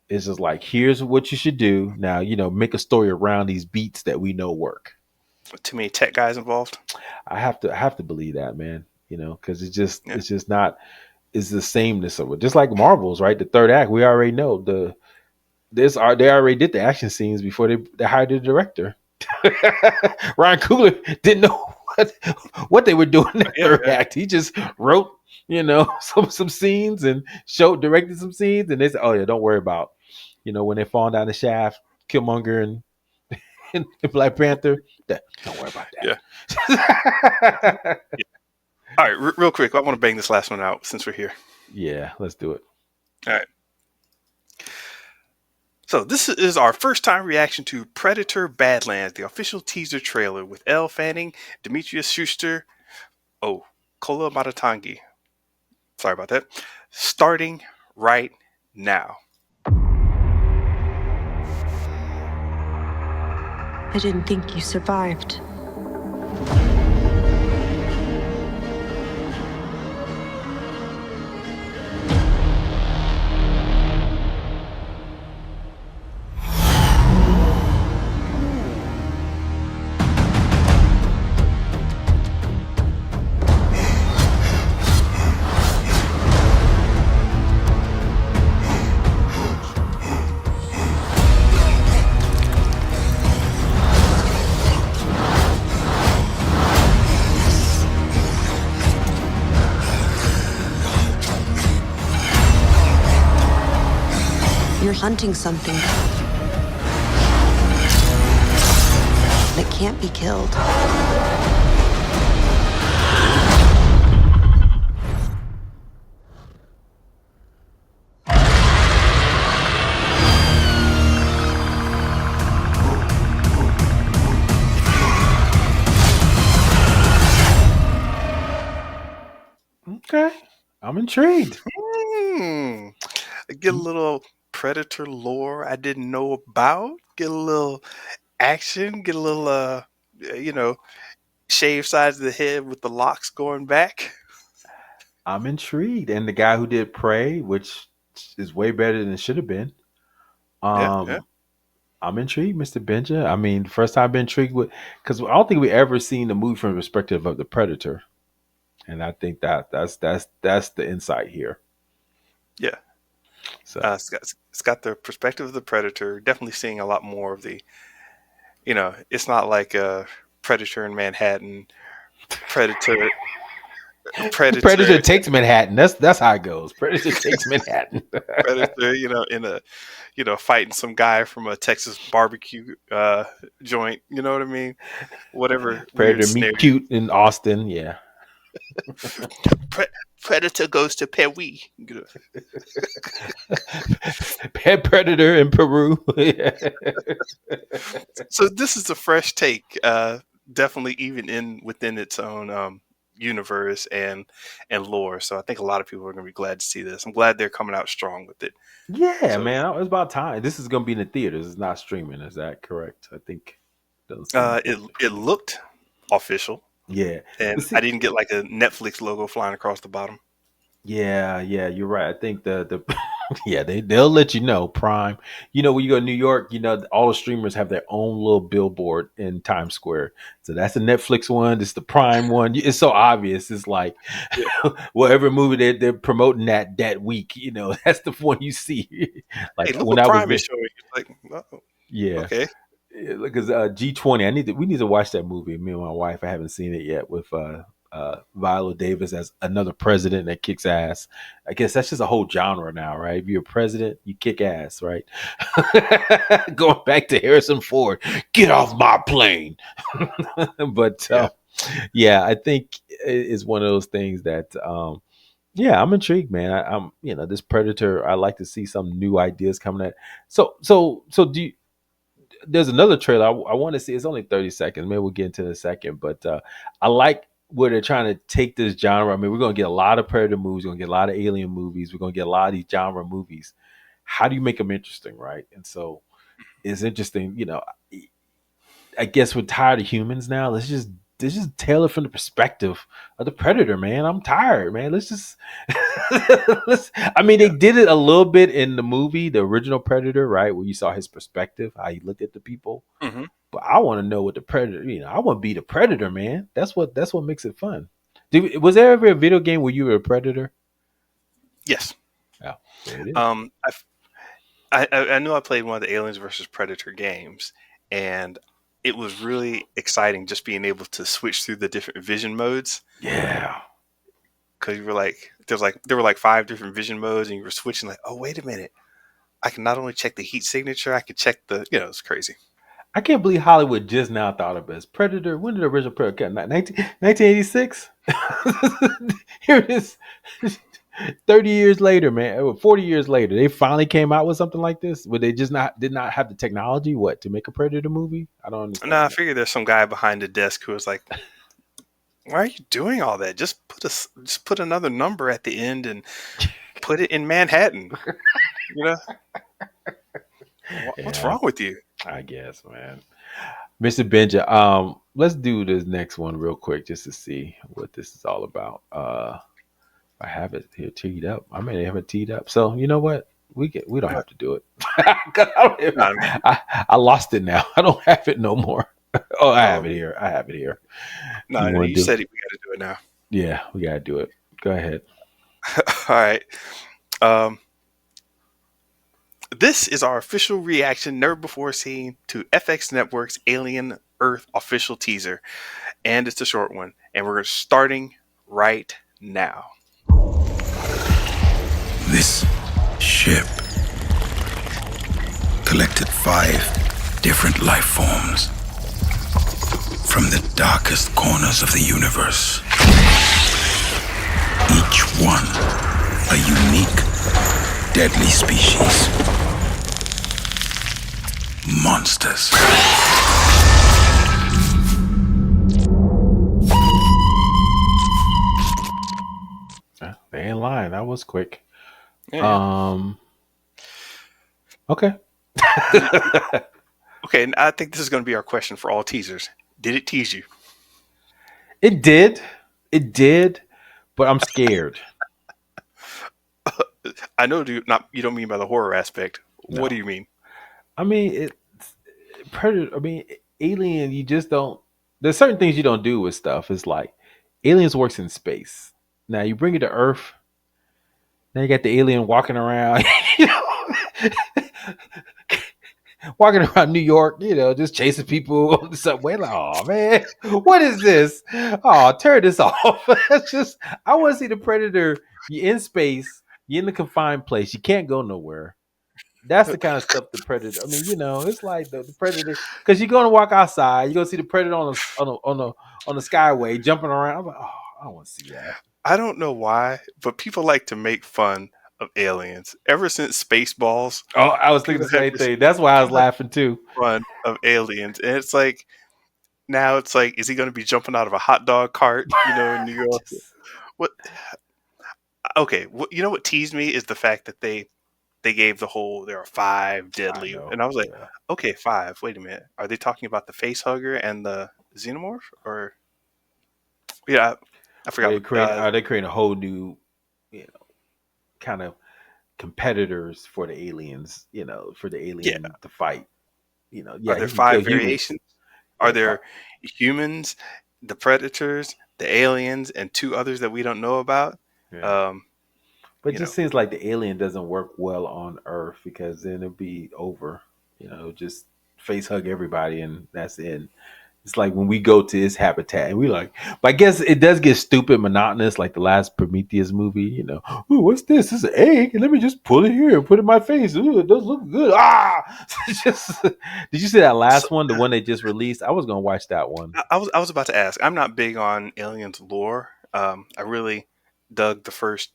It's just like, here's what you should do. Now, make a story around these beats that we know work. too many tech guys involved. I have to believe that, man. Because Yeah, it's just not it's the sameness of it. Just like Marvels, right? The third act, we already know they already did the action scenes before they hired the director. Ryan Coogler didn't know what they were doing in the yeah, third yeah. act. He just wrote, some scenes and directed some scenes, and they said, "Oh yeah, don't worry about, when they fall down the shaft, Killmonger and Black Panther. Don't worry about Yeah. that." All right, real quick, I want to bang this last one out since we're here. Yeah, let's do it. All right. So this is our first time reaction to Predator Badlands, the official teaser trailer with Elle Fanning, Demetrius Schuster, Kola Matatangi. Sorry about that. Starting right now. I didn't think you survived. You're hunting something that can't be killed. Okay, I'm intrigued. Get a little Predator lore I didn't know about. Get a little action. Get a little, you know, shaved sides of the head with the locks going back. I'm intrigued. And the guy who did Prey, which is way better than it should have been. Yeah, yeah. I'm intrigued, Mr. Benja. I mean, the first time I've been intrigued with, because I don't think we ever seen the movie from the perspective of the Predator, and I think that's the insight here. Yeah. So It's got the perspective of the predator. Definitely seeing a lot more of the, it's not like a Predator in Manhattan, Predator, Predator Predator, takes Manhattan. That's how it goes. Predator takes Manhattan. Predator. In a, fighting some guy from a Texas barbecue joint. You know what I mean? Whatever weird Predator scenario. meet cute in Austin. Yeah. Predator goes to Peru. Pet Predator in Peru. So this is a fresh take, definitely even within its own universe and lore. So I think a lot of people are going to be glad to see this. I'm glad they're coming out strong with it. Yeah, So man. It's about time. This is going to be in the theaters. It's not streaming. Is that correct? I think. Doesn't seem it looked official, yeah. and But see, I didn't get like a Netflix logo flying across the bottom. yeah, you're right. I think the yeah, they'll let you know Prime. When you go to New York, all the streamers have their own little billboard in Times Square. So that's the Netflix one. This is the Prime one. It's so obvious. It's like whatever movie they're promoting that week. That's the one you see. Hey, Like look when what I was Prime there, is showing. It's like, oh, yeah. okay. Because G20, we need to watch that movie. Me and my wife, I haven't seen it yet with Viola Davis as another president that kicks ass. I guess that's just a whole genre now, right? If you're a president, you kick ass, right? Going back to Harrison Ford, get off my plane. But yeah, I think it's one of those things that yeah, I'm intrigued, man. I'm this Predator. I like to see some new ideas coming at. So do you, there's another trailer I want to see. It's only 30 seconds. Maybe we'll get into it in a second. But I like where they're trying to take this genre. I mean, we're going to get a lot of Predator movies. We're going to get a lot of Alien movies. We're going to get a lot of these genre movies. How do you make them interesting, right? And so it's interesting. I guess we're tired of humans now. Let's just tell it from the perspective of the Predator, man. I'm tired, man. Let's just I mean, they did it a little bit in the movie, the original Predator, right? Where you saw his perspective, how he looked at the people. Mm-hmm. But I want to know what the Predator, I want to be the Predator, man. That's what makes it fun. Was there ever a video game where you were a Predator? Yes. Oh, there it is. I knew I played one of the Aliens versus Predator games, and it was really exciting just being able to switch through the different vision modes. Yeah. Because you were like, there were like 5 different vision modes, and you were switching like, oh, wait a minute. I can not only check the heat signature, I can check it's crazy. I can't believe Hollywood just now thought of it as Predator. When did the original Predator come? 1986? Here it is. 30 years later, man. 40 years later, they finally came out with something like this. Where they just did not have the technology, to make a Predator movie? I don't understand. No, I figured there's some guy behind the desk who was like, why are you doing all that? Just put another number at the end and put it in Manhattan. What's wrong with you? I guess, man. Mr. Benja, let's do this next one real quick just to see what this is all about. I have it here teed up. I may have it teed up. So you know what? We don't have to do it. I lost it now. I don't have it no more. Oh, I have it here. No, you said it. We got to do it now. Yeah, we got to do it. Go ahead. All right. This is our official reaction, never before seen, to FX Network's Alien Earth official teaser. And it's a short one. And we're starting right now. This ship collected 5 different life forms from the darkest corners of the universe. Each one a unique, deadly species. Monsters. They ain't lying. That was quick. Yeah. Okay. Okay, and I think this is going to be our question for all teasers. Did it tease you? It did, but I'm scared. I know you don't mean by the horror aspect. What do No, you mean? I mean Predator. I mean Alien. You just don't. There's certain things you don't do with stuff. It's like Aliens works in space. Now you bring it to Earth. Now you got the alien walking around, you know, walking around New York, just chasing people on the subway. Like, oh man, what is this? Oh, turn this off. That's just I want to see the Predator. You're in space, you're in the confined place, you can't go nowhere. That's the kind of stuff the Predator. I mean, it's like the Predator because you're gonna walk outside, you're gonna see the Predator on the skyway jumping around. I'm like, oh, I don't want to see that. I don't know why, but people like to make fun of aliens. Ever since Spaceballs, Oh, I was thinking people the have same this thing. That's why I was people have laughing too. fun of aliens, and it's like now it's like, is he going to be jumping out of a hot dog cart? In New York. Just, What? Okay, you know what teased me is the fact that they gave the whole there are five I deadly, know. and I was like, Yeah. okay, five. Wait a minute, are they talking about the face hugger and the xenomorph, or yeah, I Are forgot. they creating a whole new, you know, kind of competitors for the aliens, for the Yeah, alien to fight. are Yeah, there he can kill five humans. variations? Are Yeah, five. there humans, the predators, the aliens, and two others that we don't know about? Yeah. Um, But it you just know, seems like the alien doesn't work well on Earth because then it'll be over. Just face hug everybody and that's it. It's like when we go to his habitat and we like, but I guess it does get stupid, monotonous, like the last Prometheus movie. Ooh, what's this? This is an egg. Let me just pull it here and put it in my face. Ooh, it does look good. Ah, It's just. Did you see that so last one, the one they just released? I was gonna watch that one. I was about to ask. I'm not big on aliens lore. I really dug the first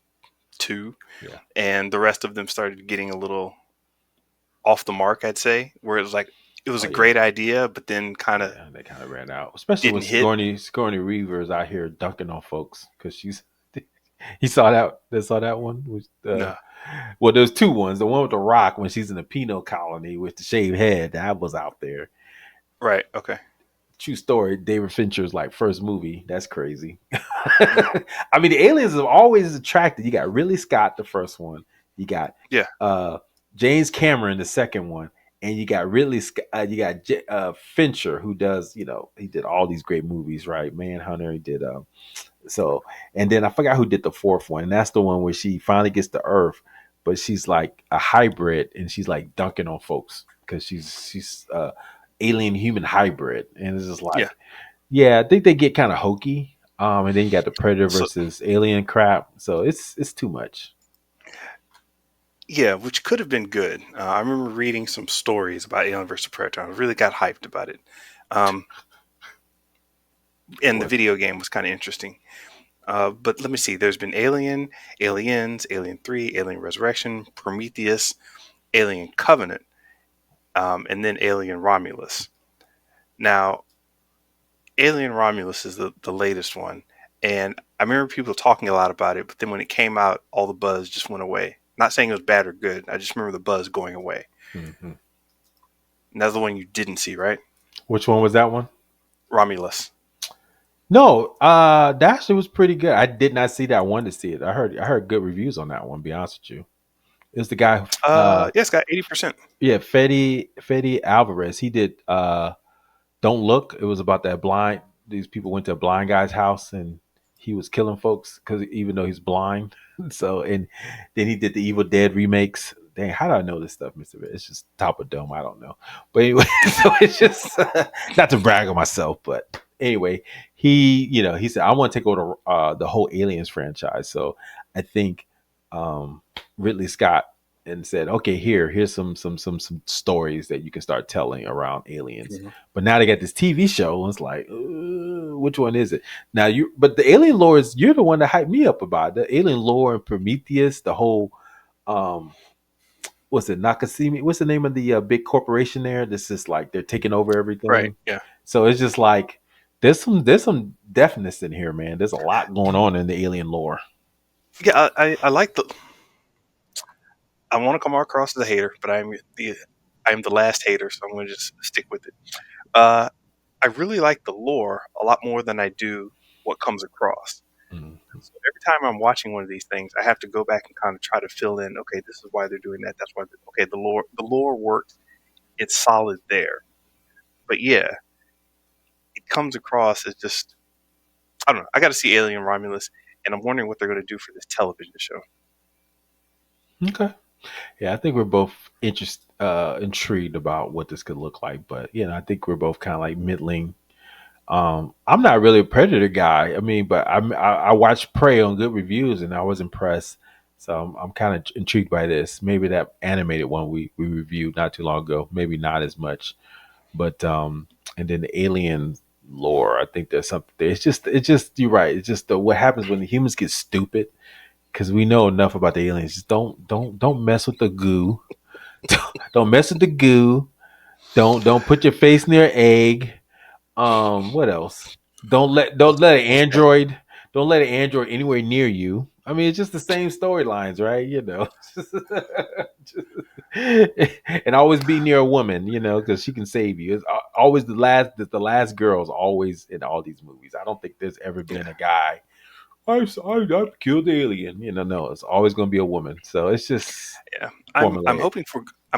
two, Yeah, and the rest of them started getting a little off the mark. I'd say where it was oh a yeah, great idea, but then kind of yeah. They kind of ran out, especially when didn't hit. Sigourney Weaver is out here dunking on folks because she's. He saw that. They saw that one. No, Well, there's two ones. The one with the rock when she's in the penal colony with the shaved head. That was out there. right? Okay. True story. David Fincher's like first movie. That's crazy. Mm, I mean, the aliens have always attracted. You got Ridley Scott, the first one. You got yeah, James Cameron, the second one, and you got Ridley. You got Fincher, who does. He did all these great movies, right? Manhunter. He did. So, and then I forgot who did the fourth one, and that's the one where she finally gets to Earth, but she's like a hybrid, and she's like dunking on folks because she's alien human hybrid, and it's just yeah. like, yeah, I think they get kind of hokey. And then you got the Predator So versus Alien crap, so it's too much. yeah, which could have been good. I remember reading some stories about Alien vs Predator. I really got hyped about it. Um, and the What? video game was kind of interesting. But let me see. There's been Alien, Aliens, Alien 3, Alien Resurrection, Prometheus, Alien Covenant, and then Alien Romulus. Now, Alien Romulus is the latest one. And I remember people talking a lot about it, but then when it came out, all the buzz just went away. Not saying it was bad or good. I just remember the buzz going away. Hmm. And that's the one you didn't see, right? Which one was that one? Romulus. No, that actually was pretty good. I did not see that. I wanted to see it. I heard good reviews on that one. To be honest with you, it's the guy. Yeah, it's got 80%. Yeah, Fede Alvarez. He did Don't Look. It was about that blind. These people went to a blind guy's house and he was killing folks because even though he's blind. So and then he did the Evil Dead remakes. Dang, how do I know this stuff, Mr. Red? It's just top of dome. I don't know. But anyway, so it's just not to brag on myself, but anyway, he said I want to take over the whole Aliens franchise. So I think Ridley Scott and said, okay, here's some stories that you can start telling around aliens. Mhm. But now they got this TV show, and it's like, which one is it? Now but the alien lore you're the one that hyped me up about the alien lore and Prometheus, the whole, what's it, Nakasimi? What's the name of the big corporation there? This is like they're taking over Right. everything. Yeah. So it's just like there's some deafness in here, man. There's a lot going on in the alien lore. Yeah. I like the. I want to come across as a hater, but I'm the last hater, so I'm going to just stick with it. Uh, I really like the lore a lot more than I do what comes across. Mm. So every time I'm watching one of these things, I have to go back and kind of try to fill in. Okay, this is why they're doing that. That's why. Okay, the lore works. It's solid there. But yeah, it comes across as just I don't know. I got to see Alien Romulus, and I'm wondering what they're going to do for this television show. Okay. Yeah, I think we're both intrigued about what this could look like, but I think we're both kind of like middling. I'm not really a Predator guy. I mean, but I watched Prey on good reviews and I was impressed. So I'm kind of intrigued by this. Maybe that animated one we reviewed not too long ago. Maybe not as much, but and then the Alien lore. I think there's something there. It's just you're right. It's just what happens when the humans get stupid because we know enough about the aliens. Just don't mess with the goo. Don't mess with the goo. Don't put your face near an egg. What else? Don't let an android anywhere near you. I mean, it's just the same storylines, right? And always be near a woman, because she can save you. It's always the last girl's always in all these movies. I don't think there's ever been a guy. I killed the alien. No, it's always going to be a woman. So it's just Yeah, I'm formulaic.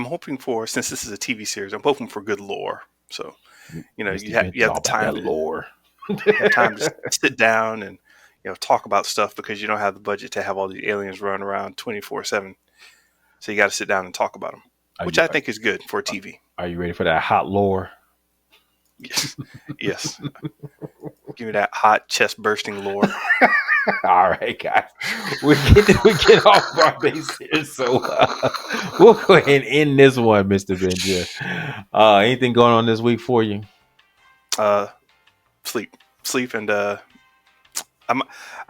hoping for since this is a TV series, I'm hoping for good lore. So Mr. you Bench is have all the about time that lore. you have time to sit down and talk about stuff because you don't have the budget to have all these aliens run around 24/7. So you got to sit down and talk about them, Are which you I think is good for TV. are you ready for that hot lore? Yes, yes. Give me that hot chest bursting lore. All right, guys, we get off our base here, so we'll go ahead and end this one, Mr. Benja. Anything going on this week for you? Uh, sleep, and I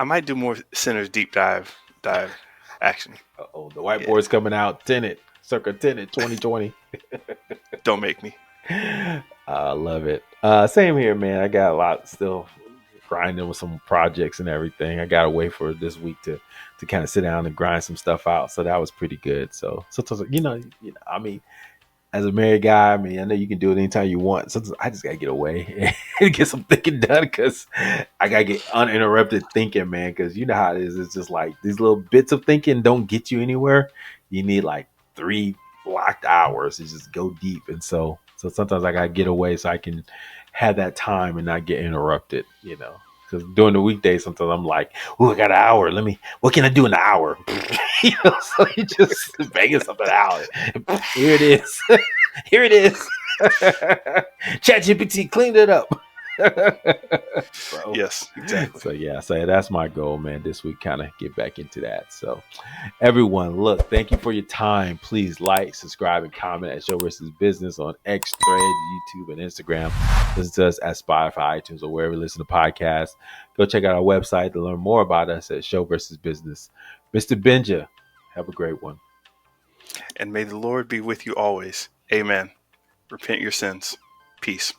might do more Sinners deep dive action. Oh, the whiteboard's coming out. Tenet, circa Tenet 2020. Don't make me. I love it. Same here, man. I got a lot still grinding with some projects and everything. I gotta wait for this week to kind of sit down and grind some stuff out. So that was pretty good. So sometimes, I mean, as a married guy, I mean, I know you can do it anytime you want. Sometimes I just gotta get away and get some thinking done because I gotta get uninterrupted thinking, man. Because you know how it is. It's just like these little bits of thinking don't get you anywhere. You need like 3 blocked hours to just go deep. And so sometimes I gotta get away so I can have that time and not get interrupted. Because during the weekdays, sometimes I'm like, "Ooh, I got an hour. What can I do in an hour?" So you just banging something out. Here it is. Here it is. ChatGPT cleaned it up. Yes, exactly. So that's my goal, man. This week, kind of get back into that. So, everyone, look, thank you for your time. Please like, subscribe, and comment at Show versus Business on X, Threads, YouTube, and Instagram. Listen to us at Spotify, iTunes, or wherever you listen to podcasts. Go check out our website to learn more about us at Show versus Business. Mr. Benja, have a great one. And may the Lord be with you always. Amen. Repent your sins. Peace.